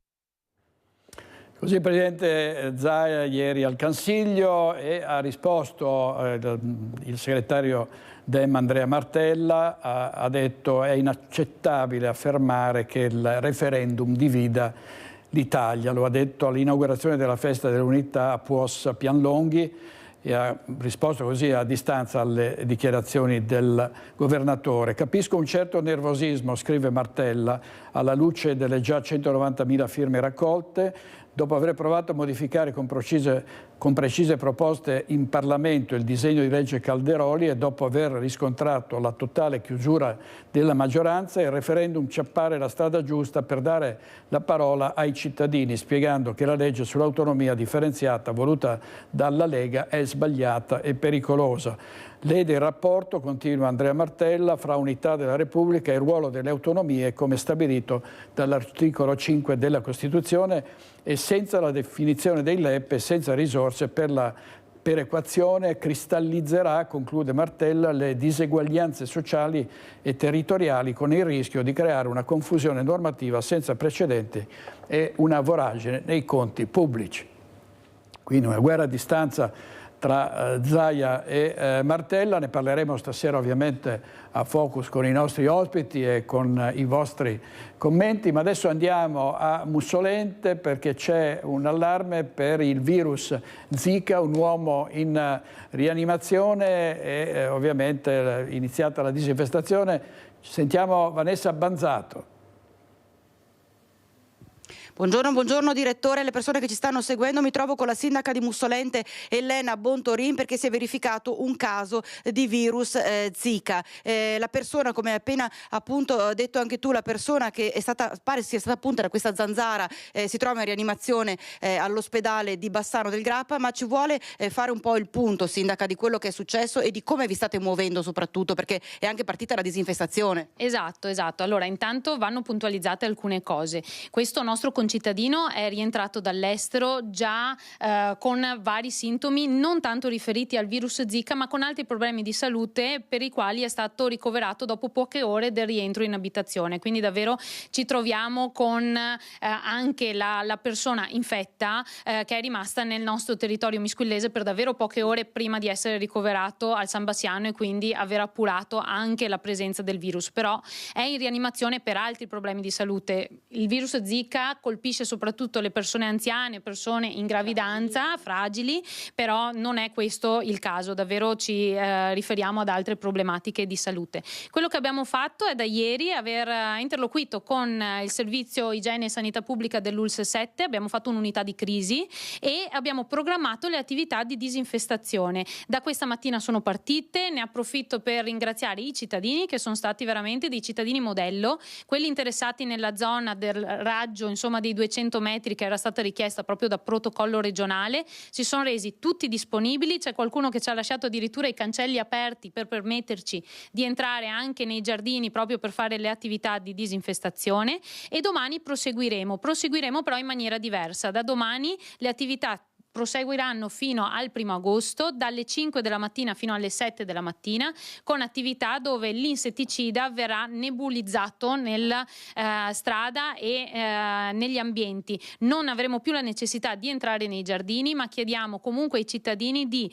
Così il Presidente Zaia ieri al Consiglio, e ha risposto il segretario Dem Andrea Martella, ha detto è inaccettabile affermare che il referendum divida l'Italia. Lo ha detto all'inaugurazione della Festa dell'Unità a Puos Pianlonghi, e ha risposto così a distanza alle dichiarazioni del governatore. Capisco un certo nervosismo, scrive Martella, alla luce delle già 190.000 firme raccolte. dopo aver provato a modificare con precise proposte in Parlamento il disegno di legge Calderoli e dopo aver riscontrato la totale chiusura della maggioranza, il referendum ci appare la strada giusta per dare la parola ai cittadini, spiegando che la legge sull'autonomia differenziata voluta dalla Lega è sbagliata e pericolosa. Lede il rapporto, continua Andrea Martella, fra unità della Repubblica e il ruolo delle autonomie come stabilito dall'articolo 5 della Costituzione e senza la definizione dei LEP e senza risorse per la perequazione cristallizzerà, conclude Martella, le diseguaglianze sociali e territoriali con il rischio di creare una confusione normativa senza precedenti e una voragine nei conti pubblici. Quindi una guerra a distanza tra Zaia e Martella, ne parleremo stasera ovviamente a Focus con i nostri ospiti e con i vostri commenti, ma adesso andiamo a Mussolente perché c'è un allarme per il virus Zika, un uomo in rianimazione e ovviamente iniziata la disinfestazione. Sentiamo Vanessa Banzato. Buongiorno direttore, le persone che ci stanno seguendo, mi trovo con la sindaca di Mussolente Elena Bontorin perché si è verificato un caso di virus Zika. La persona, come appena appunto detto anche tu, la persona che è stata, pare sia stata appunto da questa zanzara, si trova in rianimazione all'ospedale di Bassano del Grappa, ma ci vuole fare un po' il punto, sindaca, di quello che è successo e di come vi state muovendo soprattutto, perché è anche partita la disinfestazione. Esatto. Allora, intanto vanno puntualizzate alcune cose. Questo nostro concittadino è rientrato dall'estero già con vari sintomi non tanto riferiti al virus Zika, ma con altri problemi di salute per i quali è stato ricoverato dopo poche ore del rientro in abitazione. Quindi davvero ci troviamo con anche la persona infetta che è rimasta nel nostro territorio misquillese per davvero poche ore prima di essere ricoverato al San Bassiano e quindi aver appurato anche la presenza del virus. Però è in rianimazione per altri problemi di salute. Il virus Zika colpisce soprattutto le persone anziane, persone in gravidanza, fragili, però non è questo il caso, davvero ci riferiamo ad altre problematiche di salute. Quello che abbiamo fatto è da ieri aver interloquito con il servizio igiene e sanità pubblica dell'ULSS 7, abbiamo fatto un'unità di crisi e abbiamo programmato le attività di disinfestazione. Da questa mattina sono partite, ne approfitto per ringraziare i cittadini che sono stati veramente dei cittadini modello, quelli interessati nella zona del raggio, insomma dei 200 metri che era stata richiesta proprio da protocollo regionale, si sono resi tutti disponibili, c'è qualcuno che ci ha lasciato addirittura i cancelli aperti per permetterci di entrare anche nei giardini proprio per fare le attività di disinfestazione e domani proseguiremo però in maniera diversa. Da domani le attività proseguiranno fino al 1° agosto dalle 5 della mattina fino alle 7 della mattina con attività dove l'insetticida verrà nebulizzato nella strada e negli ambienti. Non avremo più la necessità di entrare nei giardini, ma chiediamo comunque ai cittadini di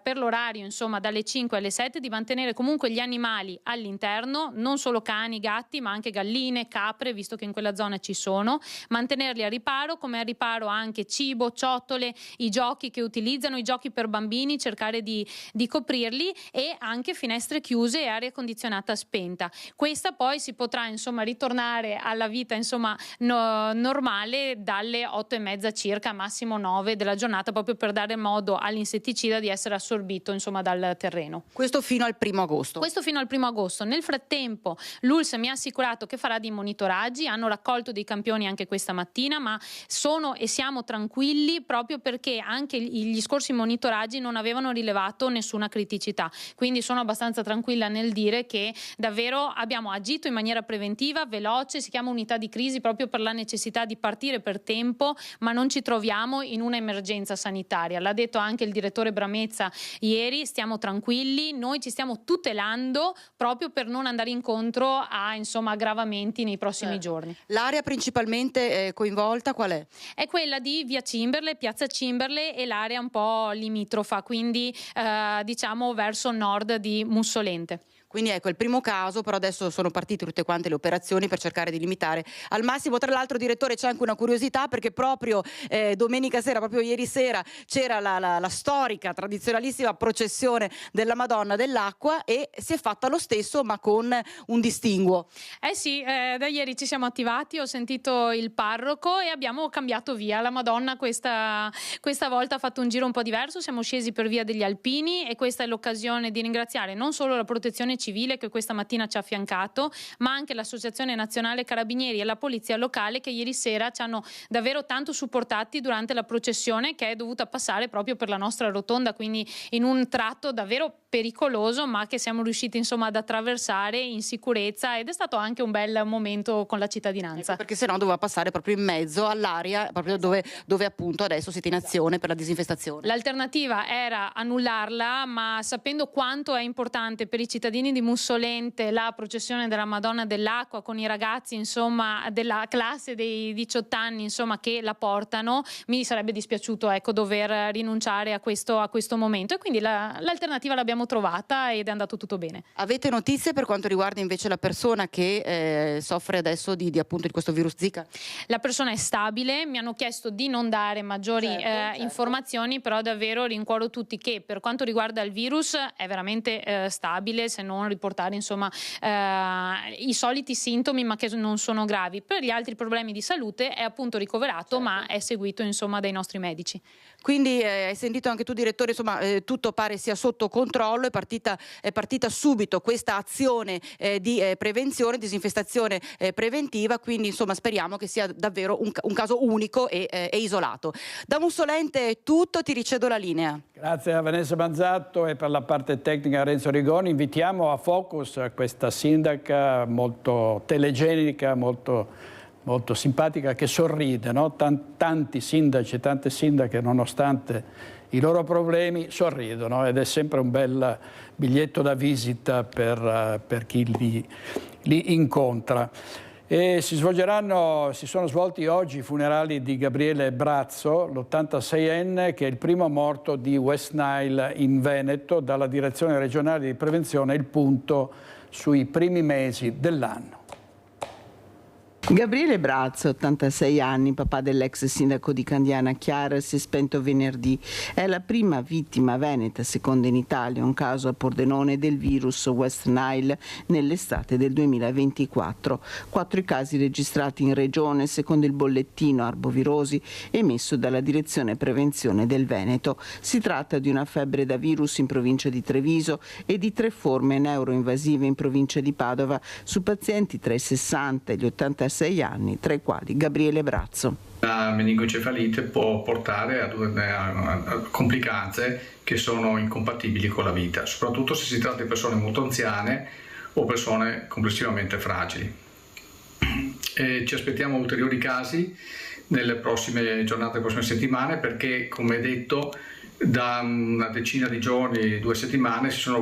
per l'orario insomma dalle 5 alle 7 di mantenere comunque gli animali all'interno, non solo cani, gatti, ma anche galline, capre, visto che in quella zona ci sono, mantenerli a riparo, come a riparo anche cibo, ciotole, i giochi che utilizzano, i giochi per bambini, cercare di coprirli e anche finestre chiuse e aria condizionata spenta. Questa poi si potrà insomma ritornare alla vita insomma normale dalle 8:30 circa, massimo 9 della giornata, proprio per dare modo all'insetticida di essere assorbito insomma dal terreno. Questo fino al 1° agosto. Questo fino al 1° agosto. Nel frattempo l'ULSS mi ha assicurato che farà dei monitoraggi, hanno raccolto dei campioni anche questa mattina, ma siamo tranquilli proprio perché anche gli scorsi monitoraggi non avevano rilevato nessuna criticità, quindi sono abbastanza tranquilla nel dire che davvero abbiamo agito in maniera preventiva, veloce, si chiama unità di crisi proprio per la necessità di partire per tempo, ma non ci troviamo in un'emergenza sanitaria. L'ha detto anche il direttore Bramezza ieri, stiamo tranquilli, noi ci stiamo tutelando proprio per non andare incontro a insomma aggravamenti nei prossimi giorni. L'area principalmente coinvolta qual è? È quella di via Cimberle, piazza Cimberle e l'area un po' limitrofa, quindi diciamo verso nord di Mussolente. Quindi ecco il primo caso, però adesso sono partite tutte quante le operazioni per cercare di limitare al massimo. Tra l'altro, direttore, c'è anche una curiosità, perché proprio domenica sera, proprio ieri sera, c'era la storica, tradizionalissima processione della Madonna dell'Acqua, e si è fatta lo stesso ma con un distinguo. Eh sì, da ieri ci siamo attivati, ho sentito il parroco e abbiamo cambiato via. La Madonna questa volta ha fatto un giro un po' diverso, siamo scesi per via degli Alpini, e questa è l'occasione di ringraziare non solo la Protezione Civile che questa mattina ci ha affiancato, ma anche l'Associazione Nazionale Carabinieri e la Polizia Locale, che ieri sera ci hanno davvero tanto supportati durante la processione, che è dovuta passare proprio per la nostra rotonda, quindi in un tratto davvero pericoloso, ma che siamo riusciti insomma ad attraversare in sicurezza, ed è stato anche un bel momento con la cittadinanza. Ecco, perché sennò doveva passare proprio in mezzo all'area, proprio dove appunto adesso siete in azione per la disinfestazione. L'alternativa era annullarla, ma sapendo quanto è importante per i cittadini di Mussolente la processione della Madonna dell'Acqua, con i ragazzi insomma della classe dei 18 anni insomma che la portano, mi sarebbe dispiaciuto dover rinunciare a questo momento, e quindi l'alternativa l'abbiamo trovata ed è andato tutto bene. Avete notizie per quanto riguarda invece la persona che soffre adesso di questo virus Zika? La persona è stabile, mi hanno chiesto di non dare maggiori informazioni, però davvero rincuoro tutti che per quanto riguarda il virus è veramente stabile, se non riportare insomma i soliti sintomi, ma che non sono gravi. Per gli altri problemi di salute è appunto ricoverato, ma è seguito insomma dai nostri medici. Quindi hai sentito anche tu, direttore, insomma tutto pare sia sotto controllo, è partita subito questa azione di prevenzione, disinfestazione preventiva, quindi insomma speriamo che sia davvero un caso unico e isolato. Da Mussolente è tutto, ti ricedo la linea. Grazie a Vanessa Manzatto e per la parte tecnica Renzo Rigoni. Invitiamo a Focus questa sindaca molto telegenica, molto simpatica, che sorride, no? Tanti sindaci e tante sindache, nonostante i loro problemi, sorridono, ed è sempre un bel biglietto da visita per chi li incontra. E si sono svolti oggi i funerali di Gabriele Brazzo, l'86enne, che è il primo morto di West Nile in Veneto. Dalla direzione regionale di prevenzione il punto sui primi mesi dell'anno. Gabriele Brazzo, 86 anni, papà dell'ex sindaco di Candiana Chiara, si è spento venerdì. È la prima vittima veneta, seconda in Italia, un caso a Pordenone del virus West Nile nell'estate del 2024. 4 i casi registrati in regione, secondo il bollettino arbovirosi emesso dalla Direzione Prevenzione del Veneto. Si tratta di una febbre da virus in provincia di Treviso e di 3 forme neuroinvasive in provincia di Padova su pazienti tra i 60 e gli 86 anni, tra i quali Gabriele Brazzo. La meningocefalite può portare a complicanze che sono incompatibili con la vita, soprattutto se si tratta di persone molto anziane o persone complessivamente fragili. Ci aspettiamo ulteriori casi nelle prossime giornate, nelle prossime settimane, perché, come detto, da una decina di giorni, 2 settimane, si è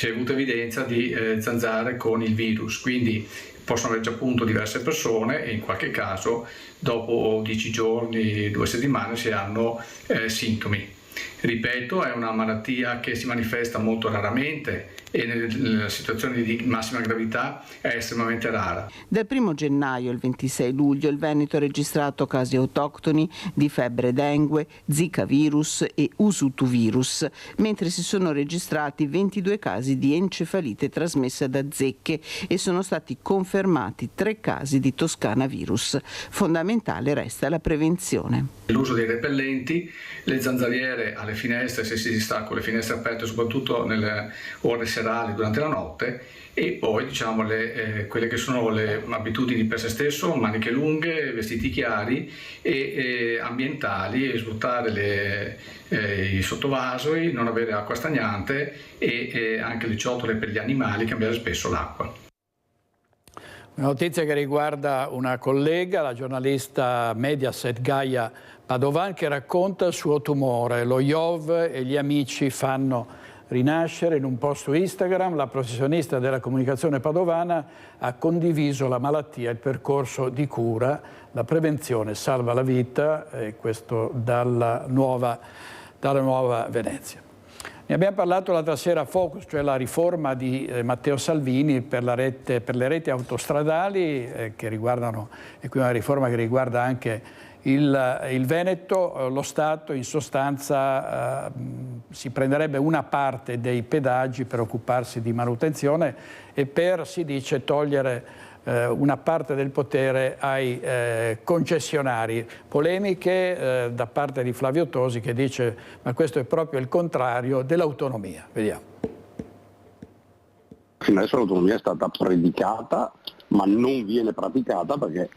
avuta evidenza di zanzare con il virus, quindi possono aver già appunto diverse persone, e in qualche caso dopo 10 giorni, 2 settimane si hanno sintomi. Ripeto, è una malattia che si manifesta molto raramente e nelle situazioni di massima gravità è estremamente rara. Dal 1 gennaio al 26 luglio il Veneto ha registrato casi autoctoni di febbre dengue, Zika virus e Usutu virus, mentre si sono registrati 22 casi di encefalite trasmessa da zecche e sono stati confermati 3 casi di Toscana virus. Fondamentale resta la prevenzione. L'uso dei repellenti, le zanzariere alle finestre, se si sta con le finestre aperte, soprattutto nelle ore serali durante la notte, e poi quelle che sono le abitudini per se stesso, maniche lunghe, vestiti chiari e ambientali, e svuotare i sottovasoi, non avere acqua stagnante e anche le ciotole per gli animali, cambiare spesso l'acqua. Una notizia che riguarda una collega, la giornalista Mediaset Gaia Padovan, che racconta il suo tumore. Lo IOV e gli amici fanno rinascere. In un post su Instagram la professionista della comunicazione padovana ha condiviso la malattia, il percorso di cura. La prevenzione salva la vita, e questo dalla nuova Venezia. Ne abbiamo parlato l'altra sera a Focus, cioè la riforma di Matteo Salvini per le reti autostradali che riguardano, e qui una riforma che riguarda anche il Veneto. Lo Stato in sostanza si prenderebbe una parte dei pedaggi per occuparsi di manutenzione e per, si dice, togliere una parte del potere ai concessionari. Polemiche da parte di Flavio Tosi che dice ma questo è proprio il contrario dell'autonomia. Vediamo. Fino adesso l'autonomia è stata predicata ma non viene praticata perché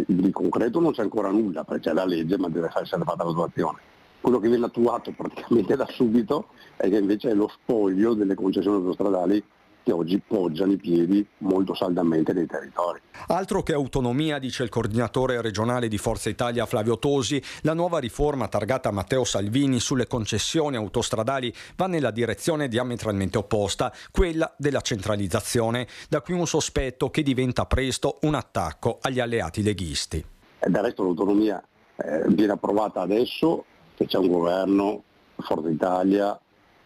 di concreto non c'è ancora nulla, perché c'è la legge ma deve essere fatta l'attuazione. Quello che viene attuato praticamente da subito è che invece è lo spoglio delle concessioni autostradali che oggi poggiano i piedi molto saldamente nei territori. Altro che autonomia, dice il coordinatore regionale di Forza Italia Flavio Tosi, la nuova riforma targata Matteo Salvini sulle concessioni autostradali va nella direzione diametralmente opposta, quella della centralizzazione, da qui un sospetto che diventa presto un attacco agli alleati leghisti. E del resto l'autonomia viene approvata adesso che c'è un governo, Forza Italia,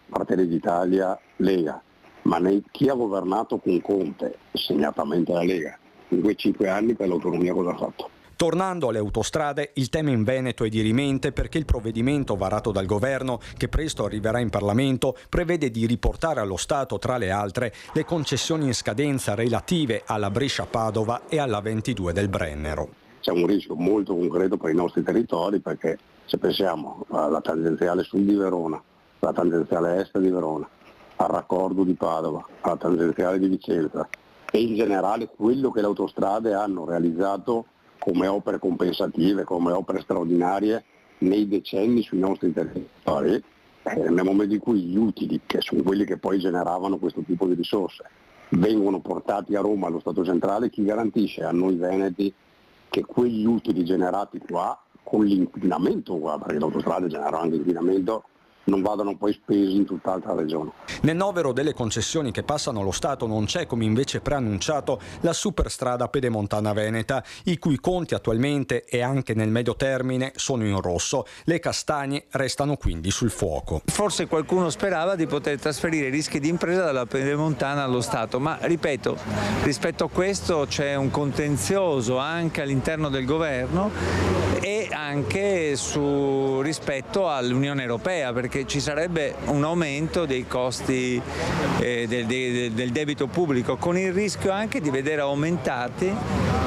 Fratelli d'Italia, Lega. Ma chi ha governato con Conte, segnatamente la Lega, in quei 5 anni per l'autonomia cosa ha fatto? Tornando alle autostrade, il tema in Veneto è dirimente perché il provvedimento varato dal governo, che presto arriverà in Parlamento, prevede di riportare allo Stato, tra le altre, le concessioni in scadenza relative alla Brescia-Padova e alla 22 del Brennero. C'è un rischio molto concreto per i nostri territori perché se pensiamo alla tangenziale sud di Verona, alla tangenziale est di Verona, al raccordo di Padova, alla tangenziale di Vicenza e in generale quello che le autostrade hanno realizzato come opere compensative, come opere straordinarie nei decenni sui nostri territori, nel momento in cui gli utili, che sono quelli che poi generavano questo tipo di risorse, vengono portati a Roma, allo Stato centrale, chi garantisce a noi veneti che quegli utili generati qua, con l'inquinamento qua, perché le autostrade generano anche inquinamento, non vadano poi spesi in tutt'altra regione. Nel novero delle concessioni che passano allo Stato non c'è, come invece preannunciato, la superstrada pedemontana veneta, i cui conti attualmente e anche nel medio termine sono in rosso. Le castagne restano quindi sul fuoco. Forse qualcuno sperava di poter trasferire i rischi di impresa dalla pedemontana allo Stato, ma ripeto, rispetto a questo c'è un contenzioso anche all'interno del governo e anche rispetto all'Unione Europea, perché ci sarebbe un aumento dei costi del debito pubblico, con il rischio anche di vedere aumentati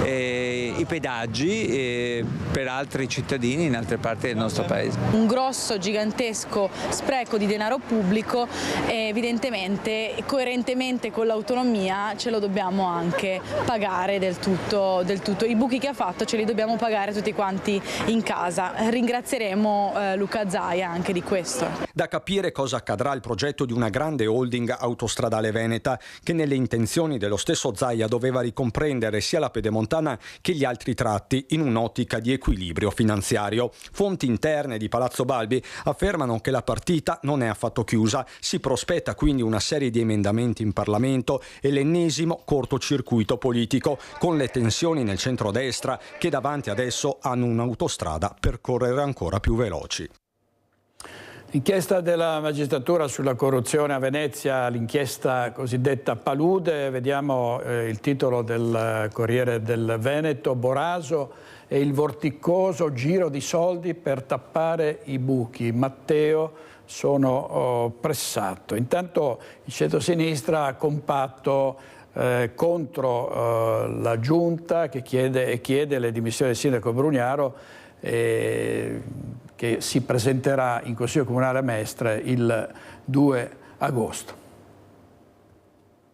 i pedaggi per altri cittadini in altre parti del nostro paese. Un grosso, gigantesco spreco di denaro pubblico e evidentemente, coerentemente con l'autonomia, ce lo dobbiamo anche pagare del tutto. I buchi che ha fatto ce li dobbiamo pagare tutti quanti in casa. Ringrazieremo Luca Zaia anche di questo. Da capire cosa accadrà al progetto di una grande holding autostradale veneta che nelle intenzioni dello stesso Zaia doveva ricomprendere sia la pedemontana che gli altri tratti in un'ottica di equilibrio finanziario. Fonti interne di Palazzo Balbi affermano che la partita non è affatto chiusa, si prospetta quindi una serie di emendamenti in Parlamento e l'ennesimo cortocircuito politico, con le tensioni nel centrodestra che davanti adesso hanno un'autostrada per correre ancora più veloci. L'inchiesta della magistratura sulla corruzione a Venezia, l'inchiesta cosiddetta Palude, vediamo il titolo del Corriere del Veneto: Boraso e il vorticoso giro di soldi per tappare i buchi. Matteo sono pressato. Intanto il centro-sinistra ha compatto contro la giunta che chiede le dimissioni del sindaco Brugnaro, che si presenterà in Consiglio Comunale a Mestre il 2 agosto.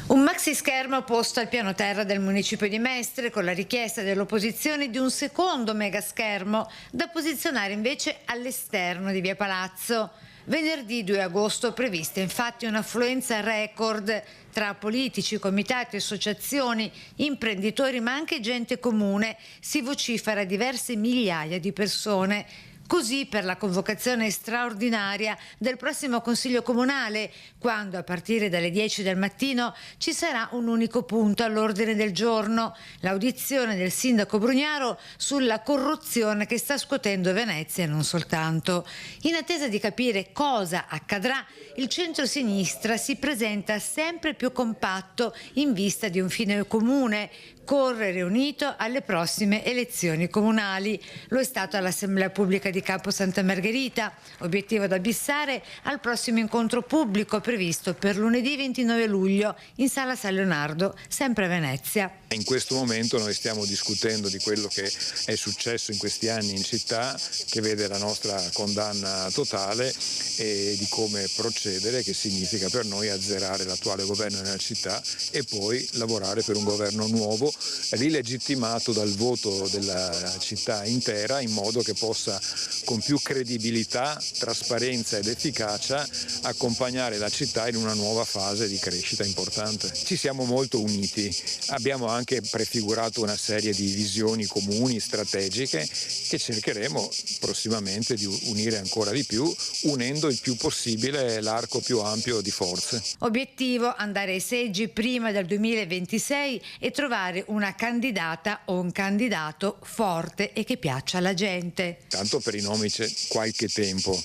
Un maxi schermo posto al piano terra del municipio di Mestre con la richiesta dell'opposizione di un secondo megaschermo da posizionare invece all'esterno di via Palazzo. Venerdì 2 agosto prevista infatti un'affluenza record tra politici, comitati, associazioni, imprenditori ma anche gente comune. Si vocifera diverse migliaia di persone. Così per la convocazione straordinaria del prossimo Consiglio Comunale, quando a partire dalle 10 del mattino ci sarà un unico punto all'ordine del giorno, l'audizione del sindaco Brugnaro sulla corruzione che sta scuotendo Venezia e non soltanto. In attesa di capire cosa accadrà, il centro-sinistra si presenta sempre più compatto in vista di un fine comune: correre unito alle prossime elezioni comunali. Lo è stato all'Assemblea Pubblica di Capo Santa Margherita, obiettivo da bissare al prossimo incontro pubblico previsto per lunedì 29 luglio in Sala San Leonardo, sempre a Venezia. In questo momento noi stiamo discutendo di quello che è successo in questi anni in città, che vede la nostra condanna totale, e di come procedere, che significa per noi azzerare l'attuale governo nella città e poi lavorare per un governo nuovo, rilegittimato dal voto della città intera, in modo che possa con più credibilità, trasparenza ed efficacia accompagnare la città in una nuova fase di crescita importante. Ci siamo molto uniti, abbiamo anche prefigurato una serie di visioni comuni, strategiche, che cercheremo prossimamente di unire ancora di più, unendo il più possibile l'arco più ampio di forze. Obiettivo: andare ai seggi prima del 2026 e trovare una candidata o un candidato forte e che piaccia alla gente. Tanto per i nomi c'è qualche tempo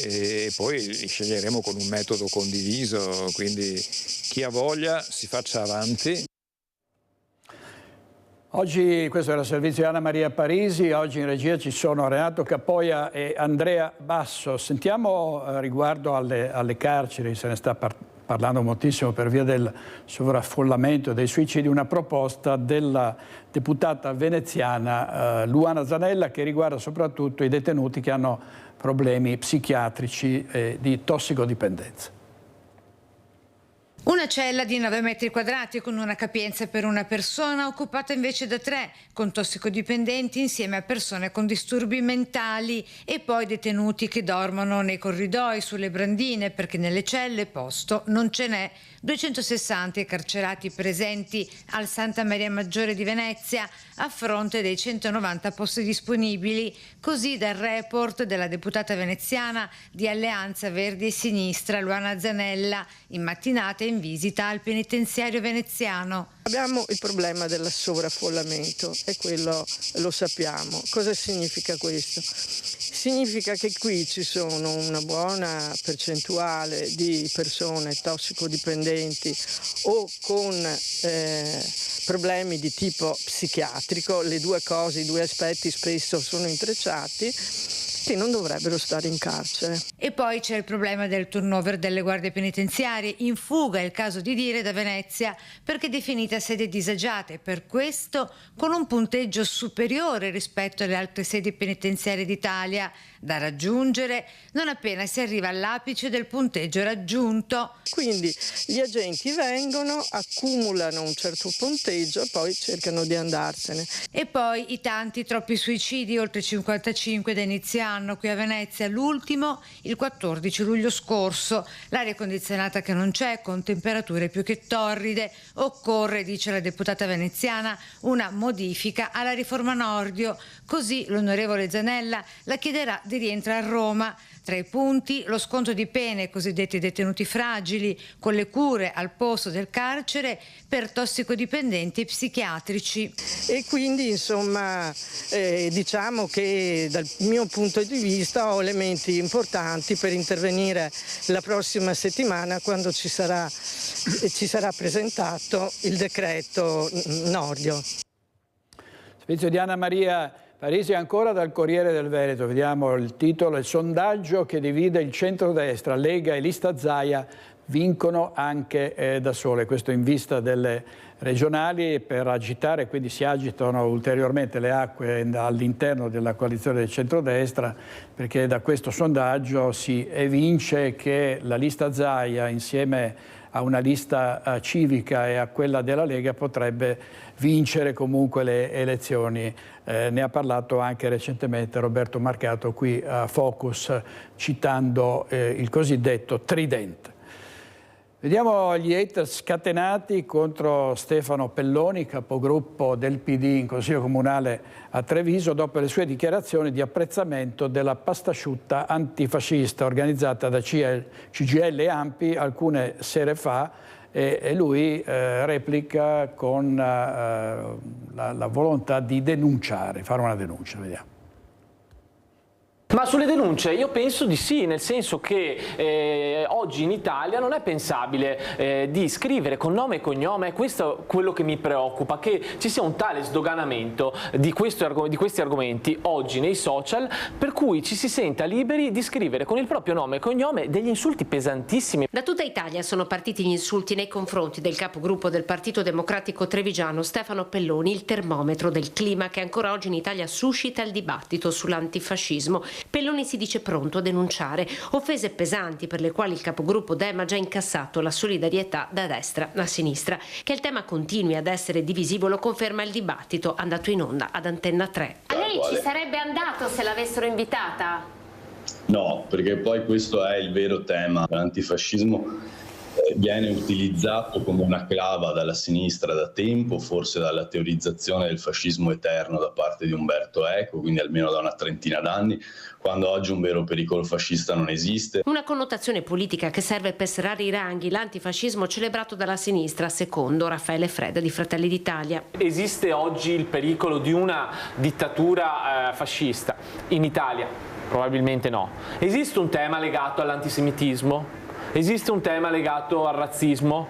e poi li sceglieremo con un metodo condiviso, quindi chi ha voglia si faccia avanti. Oggi, questo era il servizio di Anna Maria Parisi, oggi in regia ci sono Renato Capoia e Andrea Basso. Sentiamo riguardo alle carceri, se ne sta parlando moltissimo per via del sovraffollamento e dei suicidi, una proposta della deputata veneziana Luana Zanella che riguarda soprattutto i detenuti che hanno problemi psichiatrici e di tossicodipendenza. Una cella di 9 metri quadrati con una capienza per una persona, occupata invece da 3, con tossicodipendenti insieme a persone con disturbi mentali e poi detenuti che dormono nei corridoi, sulle brandine, perché nelle celle posto non ce n'è. 260 i carcerati presenti al Santa Maria Maggiore di Venezia a fronte dei 190 posti disponibili, così dal report della deputata veneziana di Alleanza Verdi e Sinistra Luana Zanella, in mattinata in visita al penitenziario veneziano. Abbiamo il problema del sovraffollamento e quello lo sappiamo. Cosa significa questo? Significa che qui ci sono una buona percentuale di persone tossicodipendenti o con problemi di tipo psichiatrico, le due cose, i due aspetti spesso sono intrecciati, che non dovrebbero stare in carcere. E poi c'è il problema del turnover delle guardie penitenziarie, in fuga, è il caso di dire, da Venezia, perché definita sede disagiata e per questo con un punteggio superiore rispetto alle altre sedi penitenziarie d'Italia, da raggiungere non appena si arriva all'apice del punteggio raggiunto. Quindi gli agenti vengono, accumulano un certo punteggio e poi cercano di andarsene. E poi i tanti, troppi suicidi, oltre 55 da inizio anno qui a Venezia, l'ultimo il 14 luglio scorso. L'aria condizionata che non c'è, con temperature più che torride. Occorre, dice la deputata veneziana, una modifica alla riforma Nordio, così l'onorevole Zanella la chiederà di rientrare a Roma. Tra i punti lo sconto di pene ai cosiddetti detenuti fragili, con le cure al posto del carcere per tossicodipendenti psichiatrici. E quindi insomma diciamo che dal mio punto di vista ho elementi importanti per intervenire la prossima settimana quando ci sarà presentato il decreto Nordio. Servizio di Anna Maria Parisi ancora dal Corriere del Veneto, vediamo il titolo: il sondaggio che divide il centrodestra, Lega e lista Zaia vincono anche da sole. Questo in vista delle regionali per agitare, quindi si agitano ulteriormente le acque all'interno della coalizione del centrodestra, perché da questo sondaggio si evince che la lista Zaia insieme a una lista civica e a quella della Lega potrebbe vincere comunque le elezioni. Ne ha parlato anche recentemente Roberto Marcato qui a Focus, citando il cosiddetto tridente. Vediamo gli hater scatenati contro Stefano Pelloni, capogruppo del PD in Consiglio Comunale a Treviso, dopo le sue dichiarazioni di apprezzamento della pastasciutta antifascista organizzata da CGIL e ANPI alcune sere fa, e lui replica con la volontà di denunciare, fare una denuncia. Vediamo. Ma sulle denunce io penso di sì, nel senso che oggi in Italia non è pensabile di scrivere con nome e cognome, questo è quello che mi preoccupa, che ci sia un tale sdoganamento di questi argomenti oggi nei social, per cui ci si senta liberi di scrivere con il proprio nome e cognome degli insulti pesantissimi. Da tutta Italia sono partiti gli insulti nei confronti del capogruppo del Partito Democratico trevigiano Stefano Pelloni, il termometro del clima che ancora oggi in Italia suscita il dibattito sull'antifascismo. Pelloni si dice pronto a denunciare offese pesanti per le quali il capogruppo Dem ha già incassato la solidarietà da destra a sinistra. Che il tema continui ad essere divisivo lo conferma il dibattito andato in onda ad Antenna 3. A lei ci sarebbe andato se l'avessero invitata? No, perché poi questo è il vero tema. L'antifascismo viene utilizzato come una clava dalla sinistra da tempo, forse dalla teorizzazione del fascismo eterno da parte di Umberto Eco, quindi almeno da una trentina d'anni, quando oggi un vero pericolo fascista non esiste. Una connotazione politica che serve per serrare i ranghi l'antifascismo celebrato dalla sinistra, secondo Raffaele Fredda di Fratelli d'Italia. Esiste oggi il pericolo di una dittatura fascista in Italia? Probabilmente no. Esiste un tema legato all'antisemitismo? Esiste un tema legato al razzismo?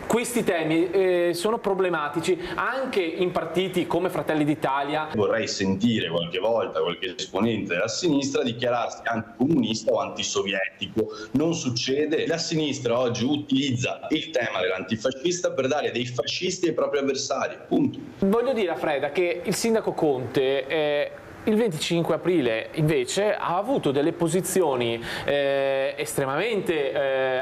Questi temi sono problematici anche in partiti come Fratelli d'Italia. Vorrei sentire qualche volta qualche esponente della sinistra dichiararsi anticomunista o antisovietico. Non succede. La sinistra oggi utilizza il tema dell'antifascista per dare dei fascisti ai propri avversari. Punto. Voglio dire a Freda che il sindaco Conte il 25 aprile invece ha avuto delle posizioni estremamente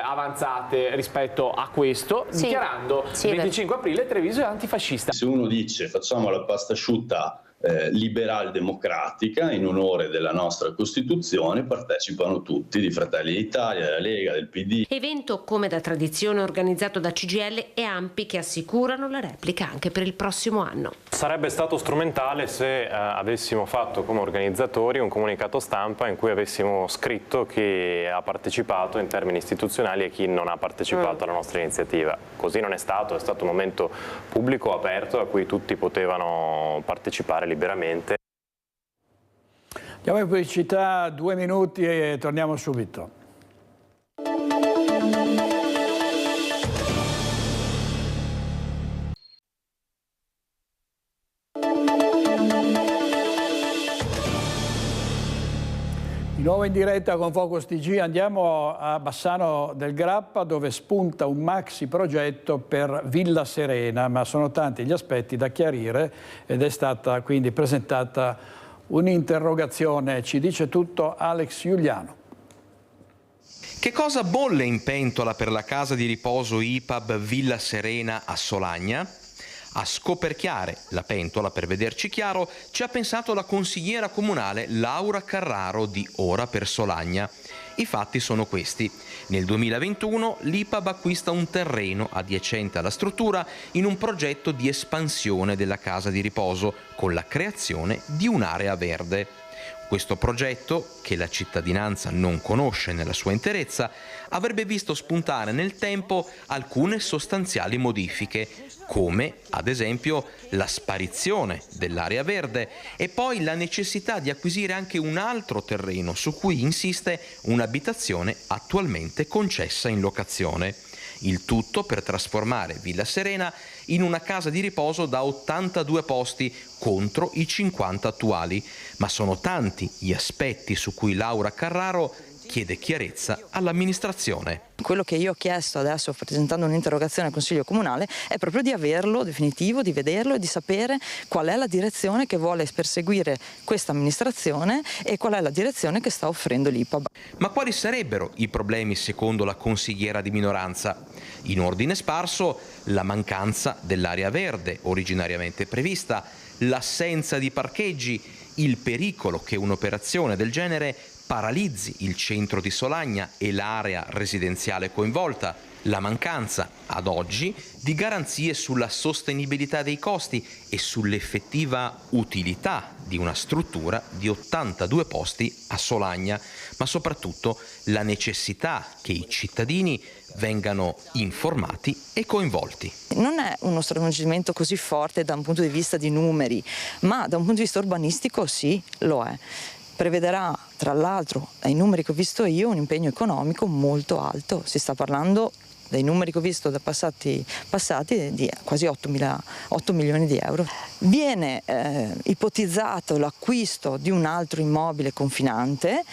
avanzate rispetto a questo, dichiarando il 25 aprile Treviso è antifascista. Se uno dice facciamo la pastasciutta liberal democratica in onore della nostra Costituzione, partecipano tutti, di Fratelli d'Italia, della Lega, del PD. Evento come da tradizione organizzato da CGIL e ANPI che assicurano la replica anche per il prossimo anno. Sarebbe stato strumentale se avessimo fatto come organizzatori un comunicato stampa in cui avessimo scritto chi ha partecipato in termini istituzionali e chi non ha partecipato alla nostra iniziativa. Così non è stato un momento pubblico, aperto, a cui tutti potevano partecipare liberamente. Andiamo in pubblicità, 2 minuti e torniamo subito. Di nuovo in diretta con Focus TG, andiamo a Bassano del Grappa dove spunta un maxi progetto per Villa Serena, ma sono tanti gli aspetti da chiarire ed è stata quindi presentata un'interrogazione. Ci dice tutto Alex Giuliano. Che cosa bolle in pentola per la casa di riposo IPAB Villa Serena a Solagna? A scoperchiare la pentola, per vederci chiaro, ci ha pensato la consigliera comunale Laura Carraro di Ora per Solagna. I fatti sono questi. Nel 2021 l'IPAB acquista un terreno adiacente alla struttura in un progetto di espansione della casa di riposo con la creazione di un'area verde. Questo progetto, che la cittadinanza non conosce nella sua interezza, avrebbe visto spuntare nel tempo alcune sostanziali modifiche, come ad esempio la sparizione dell'area verde e poi la necessità di acquisire anche un altro terreno su cui insiste un'abitazione attualmente concessa in locazione. Il tutto per trasformare Villa Serena in una casa di riposo da 82 posti contro i 50 attuali, ma sono tanti gli aspetti su cui Laura Carraro chiede chiarezza all'amministrazione. Quello che io ho chiesto adesso, presentando un'interrogazione al Consiglio Comunale, è proprio di averlo definitivo, di vederlo e di sapere qual è la direzione che vuole perseguire questa amministrazione e qual è la direzione che sta offrendo l'IPAB. Ma quali sarebbero i problemi secondo la consigliera di minoranza? In ordine sparso, la mancanza dell'area verde originariamente prevista, l'assenza di parcheggi, il pericolo che un'operazione del genere paralizzi il centro di Solagna e l'area residenziale coinvolta, la mancanza, ad oggi, di garanzie sulla sostenibilità dei costi e sull'effettiva utilità di una struttura di 82 posti a Solagna, ma soprattutto la necessità che i cittadini vengano informati e coinvolti. Non è uno stravolgimento così forte da un punto di vista di numeri, ma da un punto di vista urbanistico sì, lo è. Prevederà, tra l'altro, ai numeri che ho visto io, un impegno economico molto alto. Si sta parlando, dai numeri che ho visto da passati di quasi 8 milioni di euro. Viene ipotizzato l'acquisto di un altro immobile confinante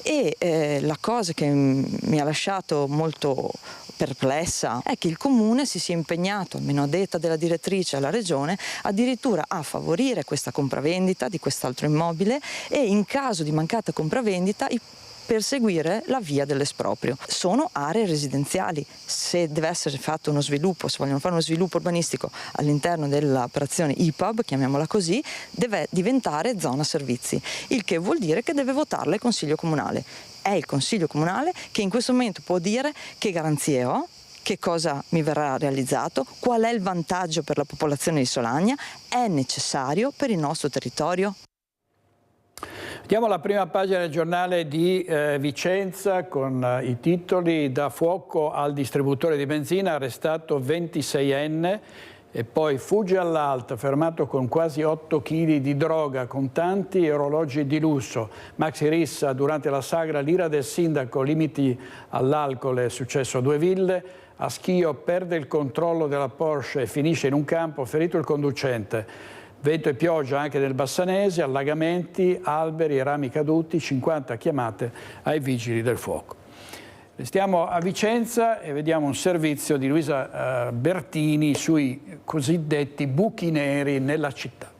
e la cosa che mi ha lasciato molto perplessa è che il Comune si sia impegnato, almeno a detta della direttrice alla Regione, addirittura a favorire questa compravendita di quest'altro immobile e in caso di mancata compravendita perseguire la via dell'esproprio. Sono aree residenziali, se deve essere fatto uno sviluppo, se vogliono fare uno sviluppo urbanistico all'interno dell'operazione IPAB, chiamiamola così, deve diventare zona servizi, il che vuol dire che deve votarla il Consiglio Comunale. È il Consiglio Comunale che in questo momento può dire che garanzie ho, che cosa mi verrà realizzato, qual è il vantaggio per la popolazione di Solagna, è necessario per il nostro territorio. Andiamo alla prima pagina del giornale di Vicenza con i titoli: da fuoco al distributore di benzina, arrestato 26enne e poi fugge all'alto, fermato con quasi 8 kg di droga, contanti e orologi di lusso. Maxi Rissa durante la sagra, l'ira del sindaco, limiti all'alcol, è successo a Due Ville. A Schio perde il controllo della Porsche e finisce in un campo, ferito il conducente. Vento e pioggia anche nel Bassanese, allagamenti, alberi e rami caduti, 50 chiamate ai vigili del fuoco. Restiamo a Vicenza e vediamo un servizio di Luisa Bertini sui cosiddetti buchi neri nella città.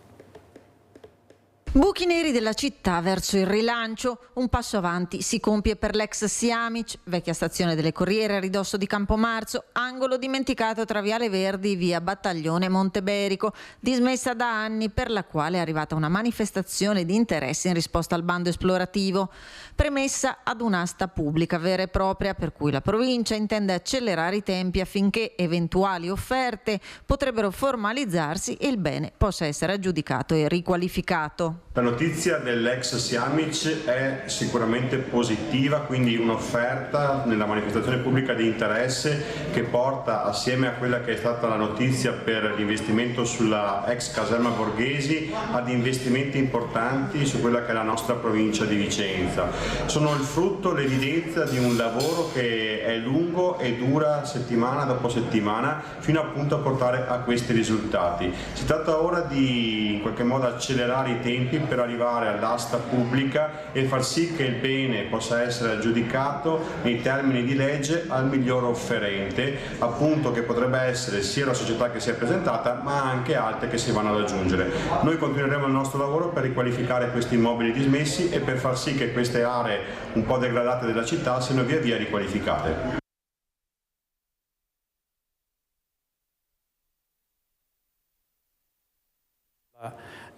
Buchi neri della città verso il rilancio, un passo avanti si compie per l'ex Siamic, vecchia stazione delle Corriere a ridosso di Campomarzo, angolo dimenticato tra Viale Verdi, via Battaglione Monteberico, dismessa da anni, per la quale è arrivata una manifestazione di interesse in risposta al bando esplorativo, premessa ad un'asta pubblica vera e propria, per cui la provincia intende accelerare i tempi affinché eventuali offerte potrebbero formalizzarsi e il bene possa essere aggiudicato e riqualificato. La notizia dell'ex Siamic è sicuramente positiva, quindi un'offerta nella manifestazione pubblica di interesse che porta, assieme a quella che è stata la notizia per l'investimento sulla ex caserma Borghesi, ad investimenti importanti su quella che è la nostra provincia di Vicenza. Sono il frutto, l'evidenza di un lavoro che è lungo e dura settimana dopo settimana fino appunto a portare a questi risultati. Si tratta ora di in qualche modo accelerare i tempi per arrivare all'asta pubblica e far sì che il bene possa essere aggiudicato nei termini di legge al miglior offerente, appunto che potrebbe essere sia la società che si è presentata ma anche altre che si vanno ad aggiungere. Noi continueremo il nostro lavoro per riqualificare questi immobili dismessi e per far sì che queste aree un po' degradate della città siano via via riqualificate.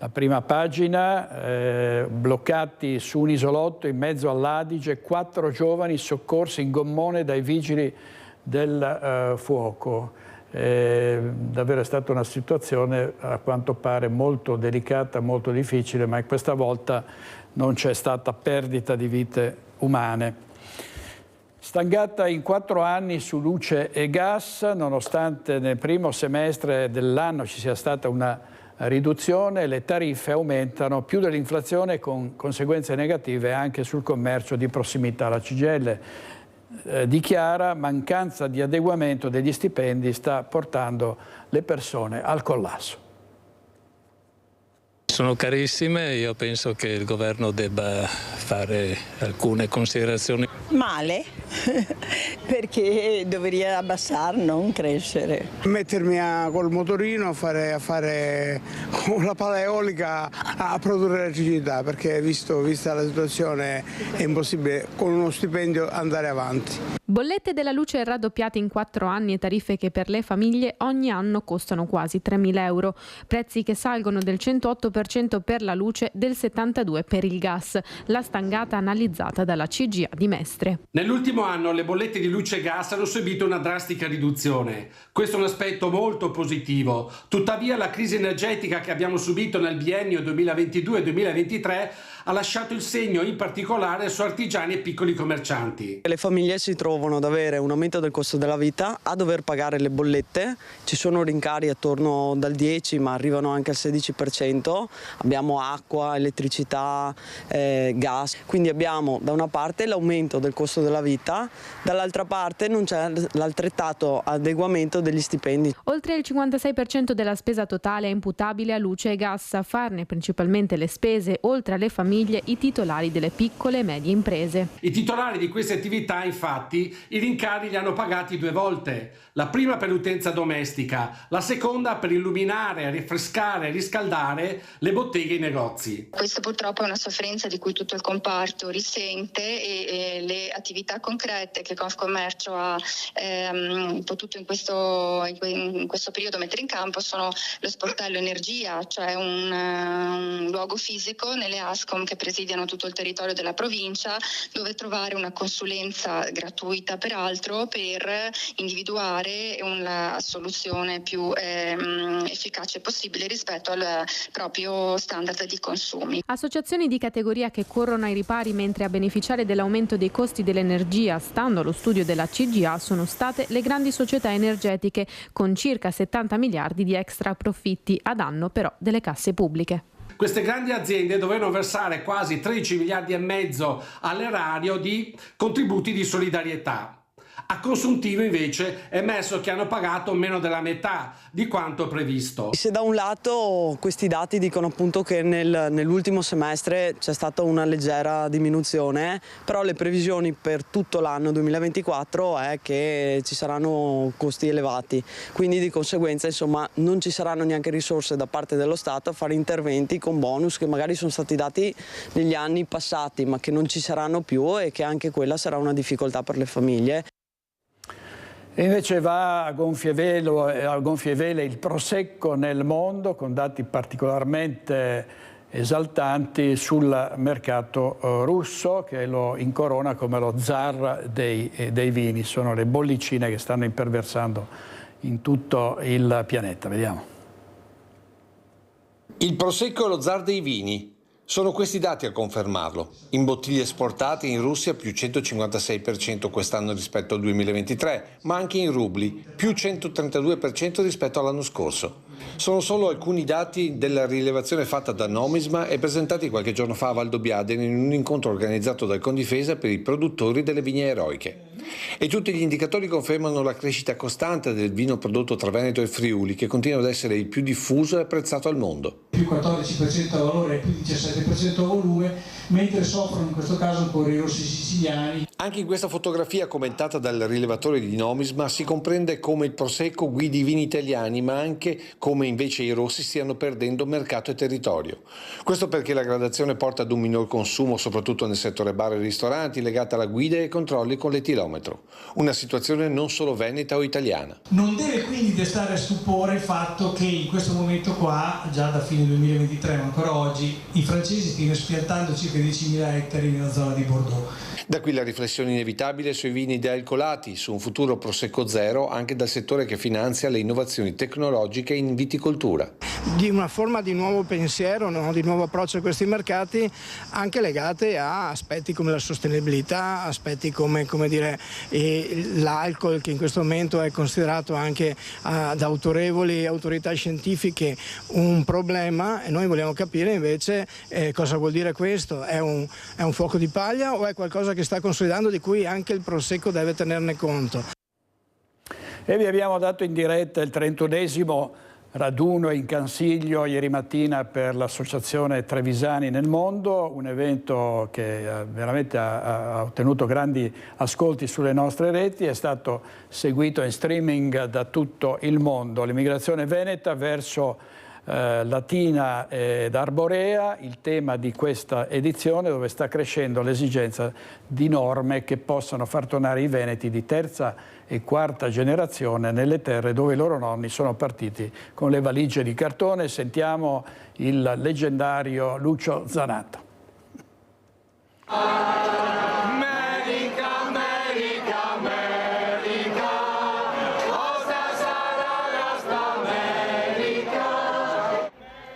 La prima pagina, bloccati su un isolotto in mezzo all'Adige, 4 giovani soccorsi in gommone dai vigili del fuoco. Davvero è stata una situazione a quanto pare molto delicata, molto difficile, ma questa volta non c'è stata perdita di vite umane. Stangata in 4 anni su luce e gas, nonostante nel primo semestre dell'anno ci sia stata una riduzione, le tariffe aumentano più dell'inflazione con conseguenze negative anche sul commercio di prossimità. La CGIL dichiara mancanza di adeguamento degli stipendi sta portando le persone al collasso. Sono carissime, io penso che il governo debba fare alcune considerazioni. Male, perché dovrebbe abbassare, non crescere. Mettermi col motorino a fare con la pala eolica a produrre elettricità, perché vista la situazione è impossibile con uno stipendio andare avanti. Bollette della luce raddoppiate in 4 anni e tariffe che per le famiglie ogni anno costano quasi 3.000 euro. Prezzi che salgono del 108% per la luce, del 72% per il gas. La stangata analizzata dalla CGA di Mestre. Nell'ultimo anno le bollette di luce e gas hanno subito una drastica riduzione. Questo è un aspetto molto positivo. Tuttavia la crisi energetica che abbiamo subito nel biennio 2022-2023 ha lasciato il segno in particolare su artigiani e piccoli commercianti. Le famiglie si trovano ad avere un aumento del costo della vita, a dover pagare le bollette, ci sono rincari attorno dal 10 ma arrivano anche al 16%, abbiamo acqua, elettricità, gas, quindi abbiamo da una parte l'aumento del costo della vita, dall'altra parte non c'è l'altrettanto adeguamento degli stipendi. Oltre il 56% della spesa totale è imputabile a luce e gas, a farne principalmente le spese, oltre alle famiglie, i titolari delle piccole e medie imprese. I titolari di queste attività, infatti, i rincari li hanno pagati 2 volte. La prima per l'utenza domestica, la seconda per illuminare, rinfrescare e riscaldare le botteghe e i negozi. Questa purtroppo è una sofferenza di cui tutto il comparto risente e le attività concrete che Confcommercio ha potuto in questo periodo mettere in campo sono lo sportello energia, cioè un luogo fisico nelle ASCOM che presidiano tutto il territorio della provincia, dove trovare una consulenza gratuita peraltro per individuare una soluzione più efficace possibile rispetto al proprio standard di consumi. Associazioni di categoria che corrono ai ripari, mentre a beneficiare dell'aumento dei costi dell'energia, stando allo studio della CGA, sono state le grandi società energetiche, con circa 70 miliardi di extra profitti, a danno però delle casse pubbliche. Queste grandi aziende dovevano versare quasi 13 miliardi e mezzo all'erario di contributi di solidarietà. A consuntivo invece è emerso che hanno pagato meno della metà di quanto previsto. Se da un lato questi dati dicono appunto che nell'ultimo semestre c'è stata una leggera diminuzione, però le previsioni per tutto l'anno 2024 è che ci saranno costi elevati, quindi di conseguenza insomma non ci saranno neanche risorse da parte dello Stato a fare interventi con bonus che magari sono stati dati negli anni passati ma che non ci saranno più, e che anche quella sarà una difficoltà per le famiglie. E invece va a gonfie vele il prosecco nel mondo, con dati particolarmente esaltanti sul mercato russo, che lo incorona come lo zar dei vini. Sono le bollicine che stanno imperversando in tutto il pianeta. Vediamo. Il prosecco è lo zar dei vini. Sono questi dati a confermarlo. In bottiglie esportate in Russia più 156% quest'anno rispetto al 2023, ma anche in rubli più 132% rispetto all'anno scorso. Sono solo alcuni dati della rilevazione fatta da Nomisma e presentati qualche giorno fa a Valdobbiadene in un incontro organizzato dal Condifesa per i produttori delle vigne eroiche. E tutti gli indicatori confermano la crescita costante del vino prodotto tra Veneto e Friuli, che continua ad essere il più diffuso e apprezzato al mondo. Più 14% a valore e più 17% a volume, mentre soffrono in questo caso ancora i rossi siciliani. Anche in questa fotografia commentata dal rilevatore di Nomisma si comprende come il prosecco guidi i vini italiani, ma anche come invece i rossi stiano perdendo mercato e territorio. Questo perché la gradazione porta ad un minor consumo, soprattutto nel settore bar e ristoranti, legata alla guida e ai controlli con l'etilometro. Una situazione non solo veneta o italiana. Non deve quindi destare stupore il fatto che in questo momento qua, già da fine 2023 ma ancora oggi, i francesi stiano spiantando circa 10.000 ettari nella zona di Bordeaux. Da qui la riflessione inevitabile sui vini dealcolati, su un futuro prosecco zero anche dal settore che finanzia le innovazioni tecnologiche in viticoltura. Di una forma di nuovo pensiero, no? Di nuovo approccio a questi mercati, anche legate a aspetti come la sostenibilità, aspetti come dire, l'alcol, che in questo momento è considerato anche da autorevoli autorità scientifiche un problema, e noi vogliamo capire invece cosa vuol dire questo. È un fuoco di paglia o è qualcosa che sta consolidando, di cui anche il prosecco deve tenerne conto? E vi abbiamo dato in diretta il 31esimo raduno in Cansiglio ieri mattina per l'Associazione Trevisani nel Mondo, un evento che veramente ha ottenuto grandi ascolti sulle nostre reti, è stato seguito in streaming da tutto il mondo. L'immigrazione veneta verso latina ed arborea, il tema di questa edizione, dove sta crescendo l'esigenza di norme che possano far tornare i veneti di terza e quarta generazione nelle terre dove i loro nonni sono partiti con le valigie di cartone. Sentiamo il leggendario Lucio Zanato.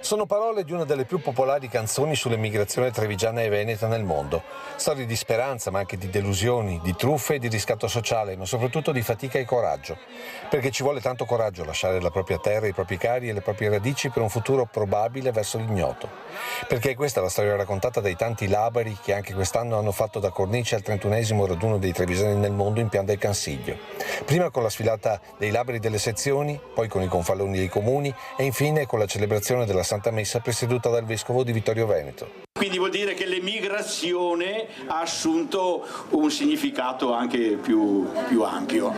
Sono parole di una delle più popolari canzoni sull'emigrazione trevigiana e veneta nel mondo. Storie di speranza, ma anche di delusioni, di truffe e di riscatto sociale, ma soprattutto di fatica e coraggio. Perché ci vuole tanto coraggio lasciare la propria terra, i propri cari e le proprie radici per un futuro probabile verso l'ignoto. Perché è questa la storia raccontata dai tanti labari che anche quest'anno hanno fatto da cornice al 31esimo raduno dei trevigiani nel mondo in Pian del Cansiglio. Prima con la sfilata dei labari delle sezioni, poi con i confalloni dei comuni e infine con la celebrazione della Santa Messa presieduta dal Vescovo di Vittorio Veneto. Quindi vuol dire che l'emigrazione ha assunto un significato anche più ampio.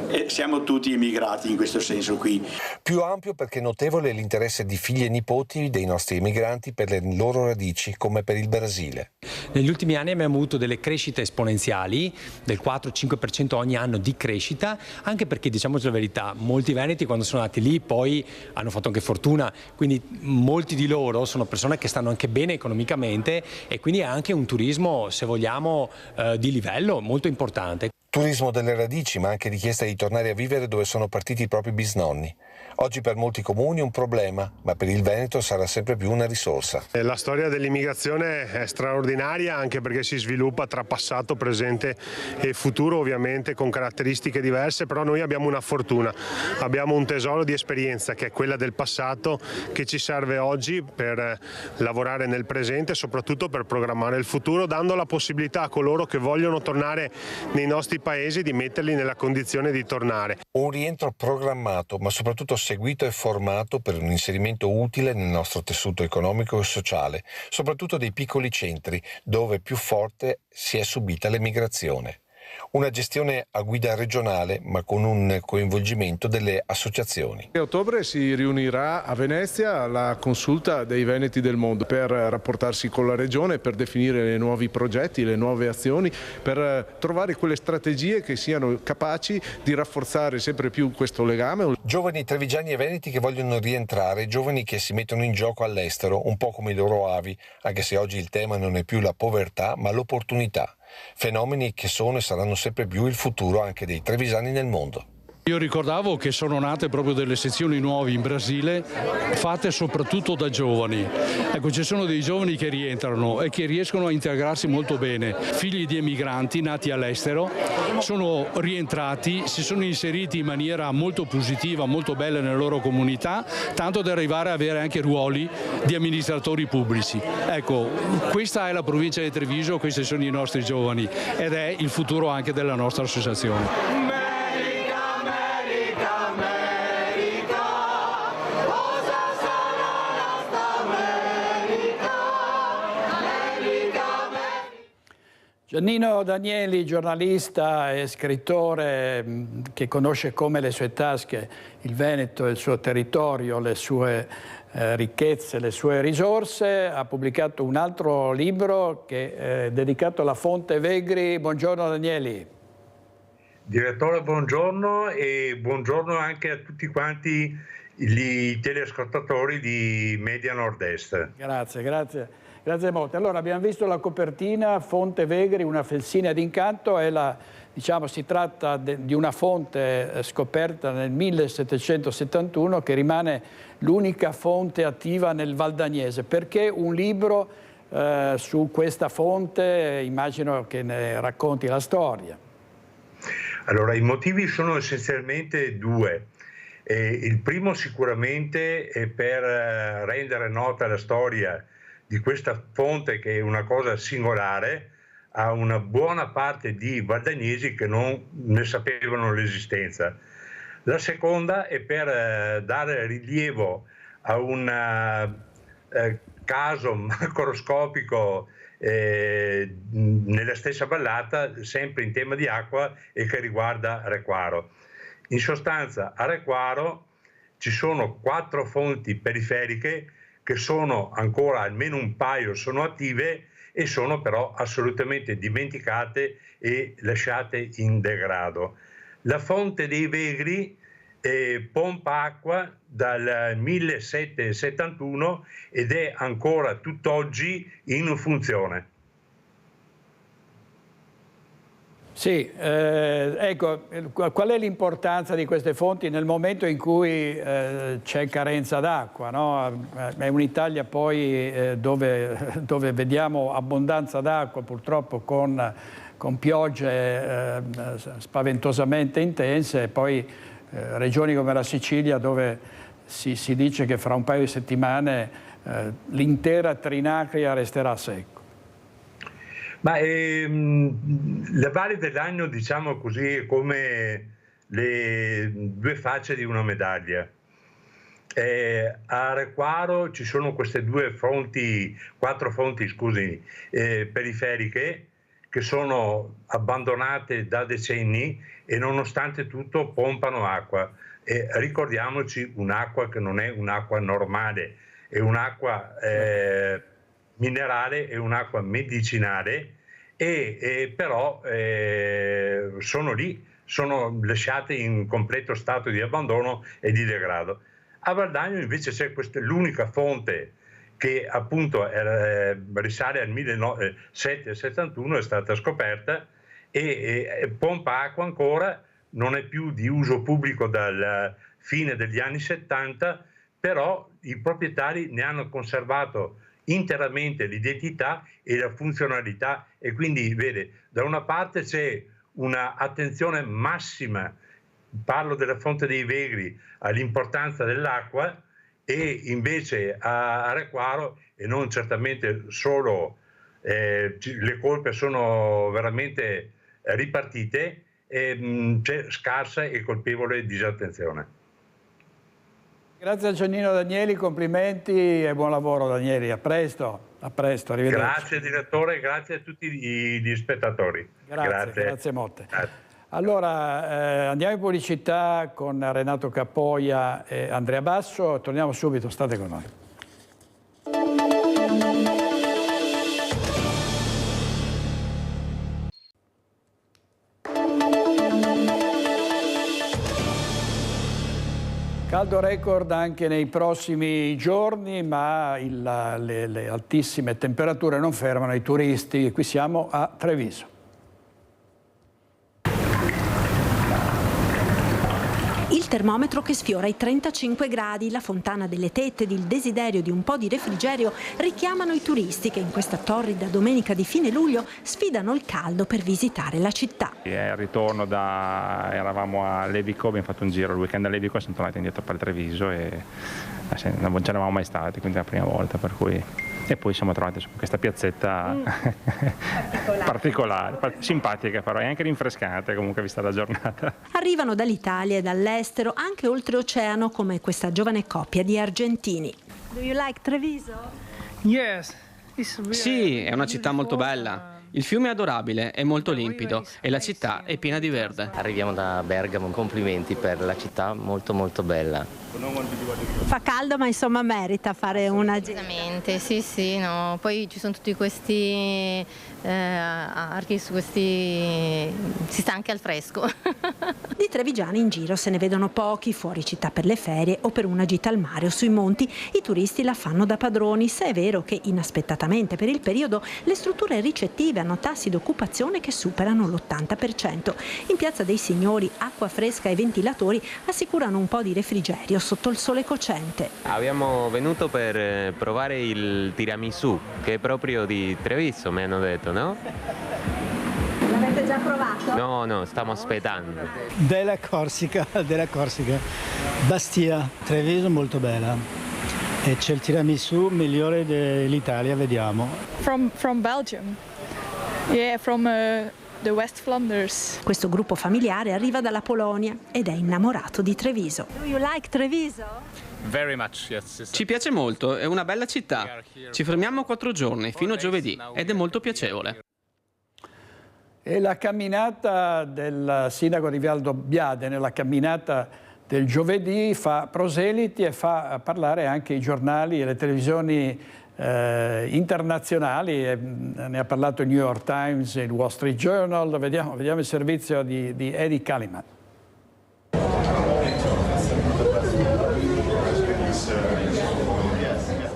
E siamo tutti emigrati in questo senso qui. Più ampio perché notevole è l'interesse di figli e nipoti dei nostri emigranti per le loro radici, come per il Brasile. Negli ultimi anni abbiamo avuto delle crescite esponenziali, del 4-5% ogni anno di crescita, anche perché, diciamoci la verità, molti veneti quando sono nati lì poi hanno fatto anche fortuna, quindi molti di loro sono persone che stanno anche bene economicamente e quindi è anche un turismo, se vogliamo, di livello molto importante. Turismo delle radici, ma anche richiesta di tornare a vivere dove sono partiti i propri bisnonni. Oggi per molti comuni un problema, ma per il Veneto sarà sempre più una risorsa. La storia dell'immigrazione è straordinaria anche perché si sviluppa tra passato, presente e futuro, ovviamente con caratteristiche diverse, però noi abbiamo una fortuna, abbiamo un tesoro di esperienza che è quella del passato che ci serve oggi per lavorare nel presente e soprattutto per programmare il futuro, dando la possibilità a coloro che vogliono tornare nei nostri paesi di metterli nella condizione di tornare. Un rientro programmato, ma soprattutto seguito e formato per un inserimento utile nel nostro tessuto economico e sociale, soprattutto dei piccoli centri, dove più forte si è subita l'emigrazione. Una gestione a guida regionale, ma con un coinvolgimento delle associazioni. A ottobre si riunirà a Venezia la consulta dei Veneti del mondo per rapportarsi con la regione, per definire i nuovi progetti, le nuove azioni, per trovare quelle strategie che siano capaci di rafforzare sempre più questo legame. Giovani trevigiani e veneti che vogliono rientrare, giovani che si mettono in gioco all'estero, un po' come i loro avi, anche se oggi il tema non è più la povertà, ma l'opportunità. Fenomeni che sono e saranno sempre più il futuro anche dei trevigiani nel mondo. Io ricordavo che sono nate proprio delle sezioni nuove in Brasile, fatte soprattutto da giovani. Ecco, ci sono dei giovani che rientrano e che riescono a integrarsi molto bene. Figli di emigranti nati all'estero, sono rientrati, si sono inseriti in maniera molto positiva, molto bella nelle loro comunità, tanto da arrivare a avere anche ruoli di amministratori pubblici. Ecco, questa è la provincia di Treviso, questi sono i nostri giovani ed è il futuro anche della nostra associazione. Giannino Danieli, giornalista e scrittore che conosce come le sue tasche il Veneto, il suo territorio, le sue ricchezze, le sue risorse, ha pubblicato un altro libro che è dedicato alla Fonte Vegri. Buongiorno Danieli. Direttore, buongiorno e buongiorno anche a tutti quanti i telespettatori di Media Nord-Est. Grazie, grazie. Grazie molte. Allora abbiamo visto la copertina, Fonte Vegri, una felsina d'incanto, si tratta di una fonte scoperta nel 1771 che rimane l'unica fonte attiva nel Valdagnese. Perché un libro su questa fonte? Immagino che ne racconti la storia. Allora, i motivi sono essenzialmente due. Il primo sicuramente è per rendere nota la storia di questa fonte, che è una cosa singolare, a una buona parte di valdagnesi che non ne sapevano l'esistenza. La seconda è per dare rilievo a un caso macroscopico nella stessa vallata, sempre in tema di acqua e che riguarda Requaro. In sostanza, a Requaro ci sono 4 fonti periferiche che sono ancora, almeno un paio sono attive e sono però assolutamente dimenticate e lasciate in degrado. La fonte dei Vegri pompa acqua dal 1771 ed è ancora tutt'oggi in funzione. Sì, ecco, qual è l'importanza di queste fonti nel momento in cui c'è carenza d'acqua, no? È un'Italia poi dove vediamo abbondanza d'acqua, purtroppo con piogge spaventosamente intense, e poi regioni come la Sicilia dove si dice che fra un paio di settimane l'intera Trinacria resterà secca. Ma la Valle dell'Agno, diciamo così, è come le 2 facce di una medaglia. A Requaro ci sono queste 4 fonti, periferiche, che sono abbandonate da decenni e nonostante tutto pompano acqua. E ricordiamoci, un'acqua che non è un'acqua normale, è un'acqua minerale, è un'acqua medicinale, però sono lì, sono lasciate in completo stato di abbandono e di degrado. A Valdagno invece c'è l'unica fonte che appunto risale al 1771, è stata scoperta e pompa acqua ancora, non è più di uso pubblico dal fine degli anni 70, però i proprietari ne hanno conservato interamente l'identità e la funzionalità, e quindi vede, da una parte c'è una attenzione massima, parlo della fonte dei Vegri, all'importanza dell'acqua, e invece a Requaro, e non certamente solo, le colpe sono veramente ripartite, c'è scarsa e colpevole disattenzione. Grazie a Giannino Danieli, complimenti e buon lavoro Danieli, a presto, arrivederci. Grazie direttore, grazie a tutti gli spettatori. Grazie molte. Allora andiamo in pubblicità con Renato Cappoia e Andrea Basso, torniamo subito, state con noi. Caldo record anche nei prossimi giorni, ma le altissime temperature non fermano i turisti. Qui siamo a Treviso. Il termometro che sfiora i 35 gradi, la fontana delle Tette ed il desiderio di un po' di refrigerio richiamano i turisti che in questa torrida domenica di fine luglio sfidano il caldo per visitare la città. Al ritorno eravamo a Levico, abbiamo fatto un giro il weekend a Levico e siamo tornati indietro per Treviso e non ce n'eravamo mai stati, quindi è la prima volta, per cui... E poi siamo trovati su questa piazzetta particolare, simpatica però, e anche rinfrescante comunque vista la giornata. Arrivano dall'Italia e dall'estero, anche oltreoceano, come questa giovane coppia di argentini. Do you like Treviso? Yes. Sì, è una città molto bella. Il fiume è adorabile, è molto limpido e la città è piena di verde. Arriviamo da Bergamo, complimenti per la città molto molto bella. Fa caldo ma insomma merita fare una gita. Sì, no. Poi ci sono tutti questi archi, si sta anche al fresco. Di trevigiani in giro se ne vedono pochi, fuori città per le ferie o per una gita al mare o sui monti. I turisti la fanno da padroni, se è vero che inaspettatamente per il periodo le strutture ricettive hanno tassi di occupazione che superano l'80%. In Piazza dei Signori acqua fresca e ventilatori assicurano un po' di refrigerio sotto il sole cocente. Abbiamo venuto per provare il tiramisù, che è proprio di Treviso, mi hanno detto, no? L'avete già provato? No, stiamo aspettando. Della Corsica, Bastia, Treviso molto bella. E c'è il tiramisù migliore dell'Italia, vediamo. From Belgium. Yeah, from the West Flanders. Questo gruppo familiare arriva dalla Polonia ed è innamorato di Treviso. Do you like Treviso? Very much, yes. Ci piace molto, è una bella città. Ci fermiamo 4 giorni, fino a giovedì, ed è molto piacevole. E la camminata del sindaco Rivaldo Biade, nella camminata del giovedì, fa proseliti e fa parlare anche i giornali e le televisioni internazionali. Ne ha parlato il New York Times, il Wall Street Journal. Vediamo il servizio di Eddie Kaliman.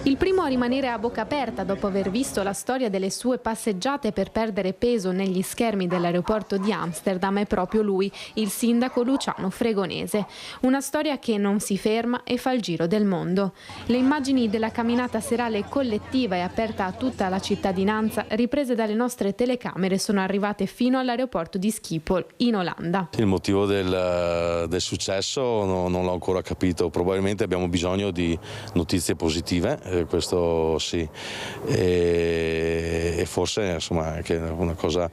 Il primo a rimanere a bocca aperta dopo aver visto la storia delle sue passeggiate per perdere peso negli schermi dell'aeroporto di Amsterdam è proprio lui, il sindaco Luciano Fregonese. Una storia che non si ferma e fa il giro del mondo. Le immagini della camminata serale collettiva e aperta a tutta la cittadinanza, riprese dalle nostre telecamere, sono arrivate fino all'aeroporto di Schiphol, in Olanda. Il motivo del successo non l'ho ancora capito, probabilmente abbiamo bisogno di notizie positive. Questo sì, e forse insomma anche una cosa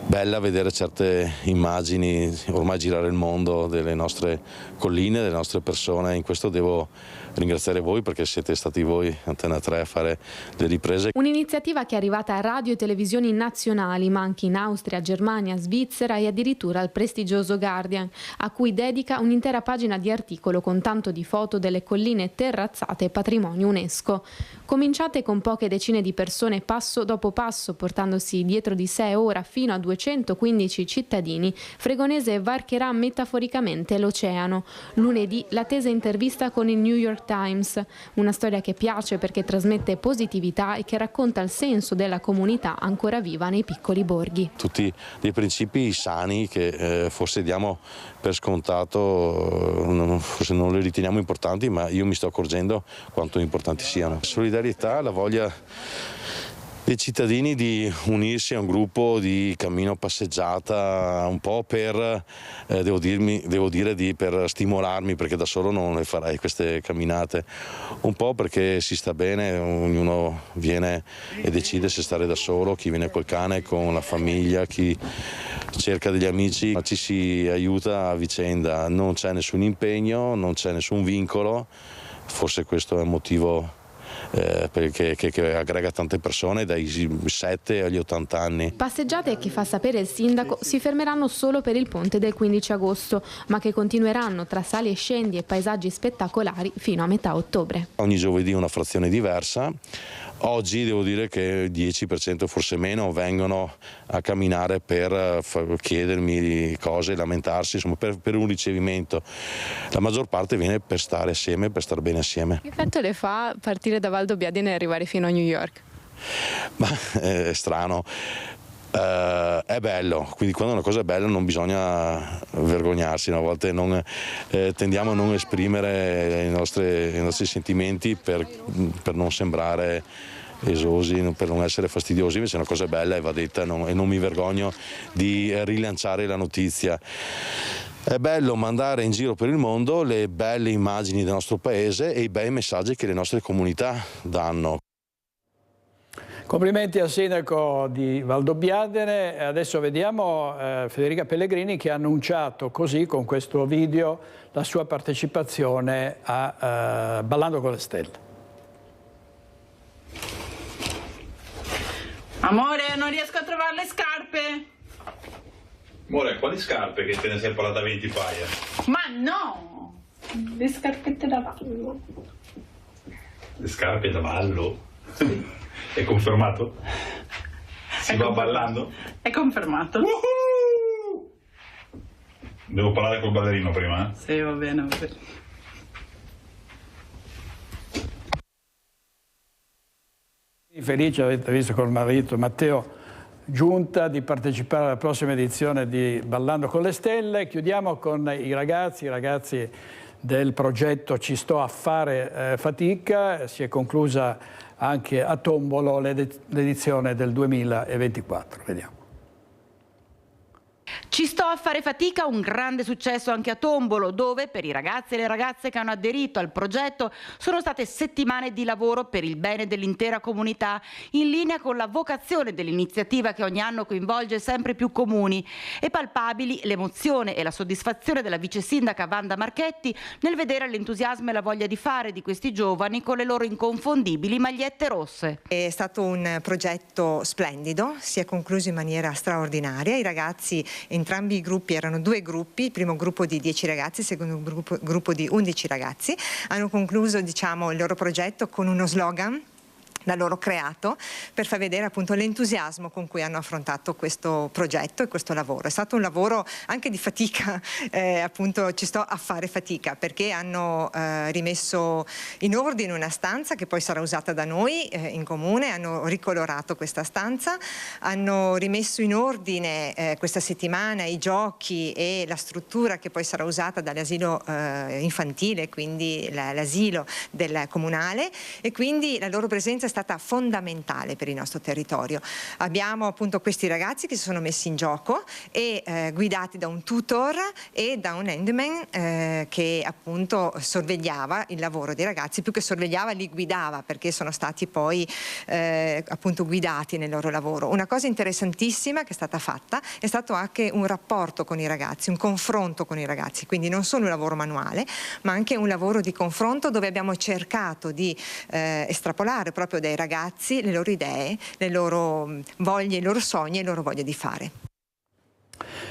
bella vedere certe immagini ormai girare il mondo delle nostre colline, delle nostre persone. In questo devo ringraziare voi perché siete stati voi, Antena 3, a fare le riprese. Un'iniziativa che è arrivata a radio e televisioni nazionali, ma anche in Austria, Germania, Svizzera e addirittura al prestigioso Guardian, a cui dedica un'intera pagina di articolo con tanto di foto delle colline terrazzate patrimonio UNESCO. Cominciate con poche decine di persone passo dopo passo, portandosi dietro di sé ora fino a 215 cittadini, Fregonese varcherà metaforicamente l'oceano. Lunedì la tesa intervista con il New York Times, una storia che piace perché trasmette positività e che racconta il senso della comunità ancora viva nei piccoli borghi. Tutti dei principi sani che forse diamo per scontato, forse non li riteniamo importanti, ma io mi sto accorgendo quanto importanti siano. Solidarietà, la voglia dei cittadini di unirsi a un gruppo di cammino passeggiata, un po' per, devo dire, per stimolarmi, perché da solo non le farei queste camminate, un po' perché si sta bene, ognuno viene e decide se stare da solo, chi viene col cane, con la famiglia, chi cerca degli amici, ci si aiuta a vicenda, non c'è nessun impegno, non c'è nessun vincolo, forse questo è il motivo che aggrega tante persone dai 7 agli 80 anni. Passeggiate che, fa sapere il sindaco, si fermeranno solo per il ponte del 15 agosto, ma che continueranno tra sali e scendi e paesaggi spettacolari fino a metà ottobre. Ogni giovedì una frazione diversa. Oggi devo dire che il 10%, forse meno, vengono a camminare per chiedermi cose, lamentarsi, insomma per un ricevimento. La maggior parte viene per stare assieme, per stare bene assieme. Che effetto le fa partire da Valdobbiadene e arrivare fino a New York? Ma è strano. È bello, quindi quando una cosa è bella non bisogna vergognarsi, a volte tendiamo a non esprimere i nostri sentimenti per non sembrare esosi, per non essere fastidiosi, invece una cosa è bella e va detta e non mi vergogno di rilanciare la notizia. È bello mandare in giro per il mondo le belle immagini del nostro paese e i bei messaggi che le nostre comunità danno. Complimenti al sindaco di Valdobbiadene. Adesso vediamo Federica Pellegrini che ha annunciato così, con questo video, la sua partecipazione a Ballando con le Stelle. Amore, non riesco a trovare le scarpe. Amore, quali scarpe che te ne sei parlata 20 paia? Ma no! Le scarpette da ballo. Le scarpe da ballo? Sì. È confermato? Si va ballando? È confermato. Devo parlare col ballerino prima? Sì, va bene, va bene. Felice, avete visto col marito Matteo Giunta, di partecipare alla prossima edizione di Ballando con le Stelle. Chiudiamo con i ragazzi del progetto Ci sto a fare fatica. Si è conclusa anche a Tombolo l'edizione del 2024. Vediamo. Ci sto a fare fatica, un grande successo anche a Tombolo, dove per i ragazzi e le ragazze che hanno aderito al progetto sono state settimane di lavoro per il bene dell'intera comunità, in linea con la vocazione dell'iniziativa che ogni anno coinvolge sempre più comuni, e palpabili l'emozione e la soddisfazione della vice sindaca Wanda Marchetti nel vedere l'entusiasmo e la voglia di fare di questi giovani con le loro inconfondibili magliette rosse. È stato un progetto splendido, si è concluso in maniera straordinaria, i ragazzi entrambi i gruppi erano 2 gruppi, il primo gruppo di 10 ragazzi, il secondo gruppo di 11 ragazzi, hanno concluso, diciamo, il loro progetto con uno slogan da loro creato per far vedere appunto l'entusiasmo con cui hanno affrontato questo progetto e questo lavoro. È stato un lavoro anche di fatica, appunto ci sto a fare fatica, perché hanno rimesso in ordine una stanza che poi sarà usata da noi in comune, hanno ricolorato questa stanza, hanno rimesso in ordine questa settimana i giochi e la struttura che poi sarà usata dall'asilo infantile, quindi l'asilo del comunale, e quindi la loro presenza è stata fondamentale per il nostro territorio. Abbiamo appunto questi ragazzi che si sono messi in gioco e guidati da un tutor e da un handyman che appunto sorvegliava il lavoro dei ragazzi, più che sorvegliava li guidava, perché sono stati poi appunto guidati nel loro lavoro. Una cosa interessantissima che è stata fatta è stato anche un rapporto con i ragazzi, un confronto con i ragazzi, quindi non solo un lavoro manuale ma anche un lavoro di confronto dove abbiamo cercato di estrapolare proprio dai ragazzi le loro idee, le loro voglie, i loro sogni e le loro voglie di fare.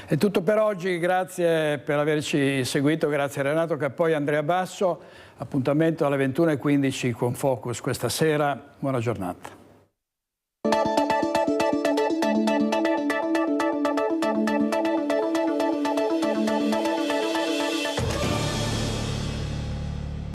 È tutto per oggi, grazie per averci seguito, grazie Renato Cappoi e Andrea Basso. Appuntamento alle 21:15 con Focus questa sera, buona giornata.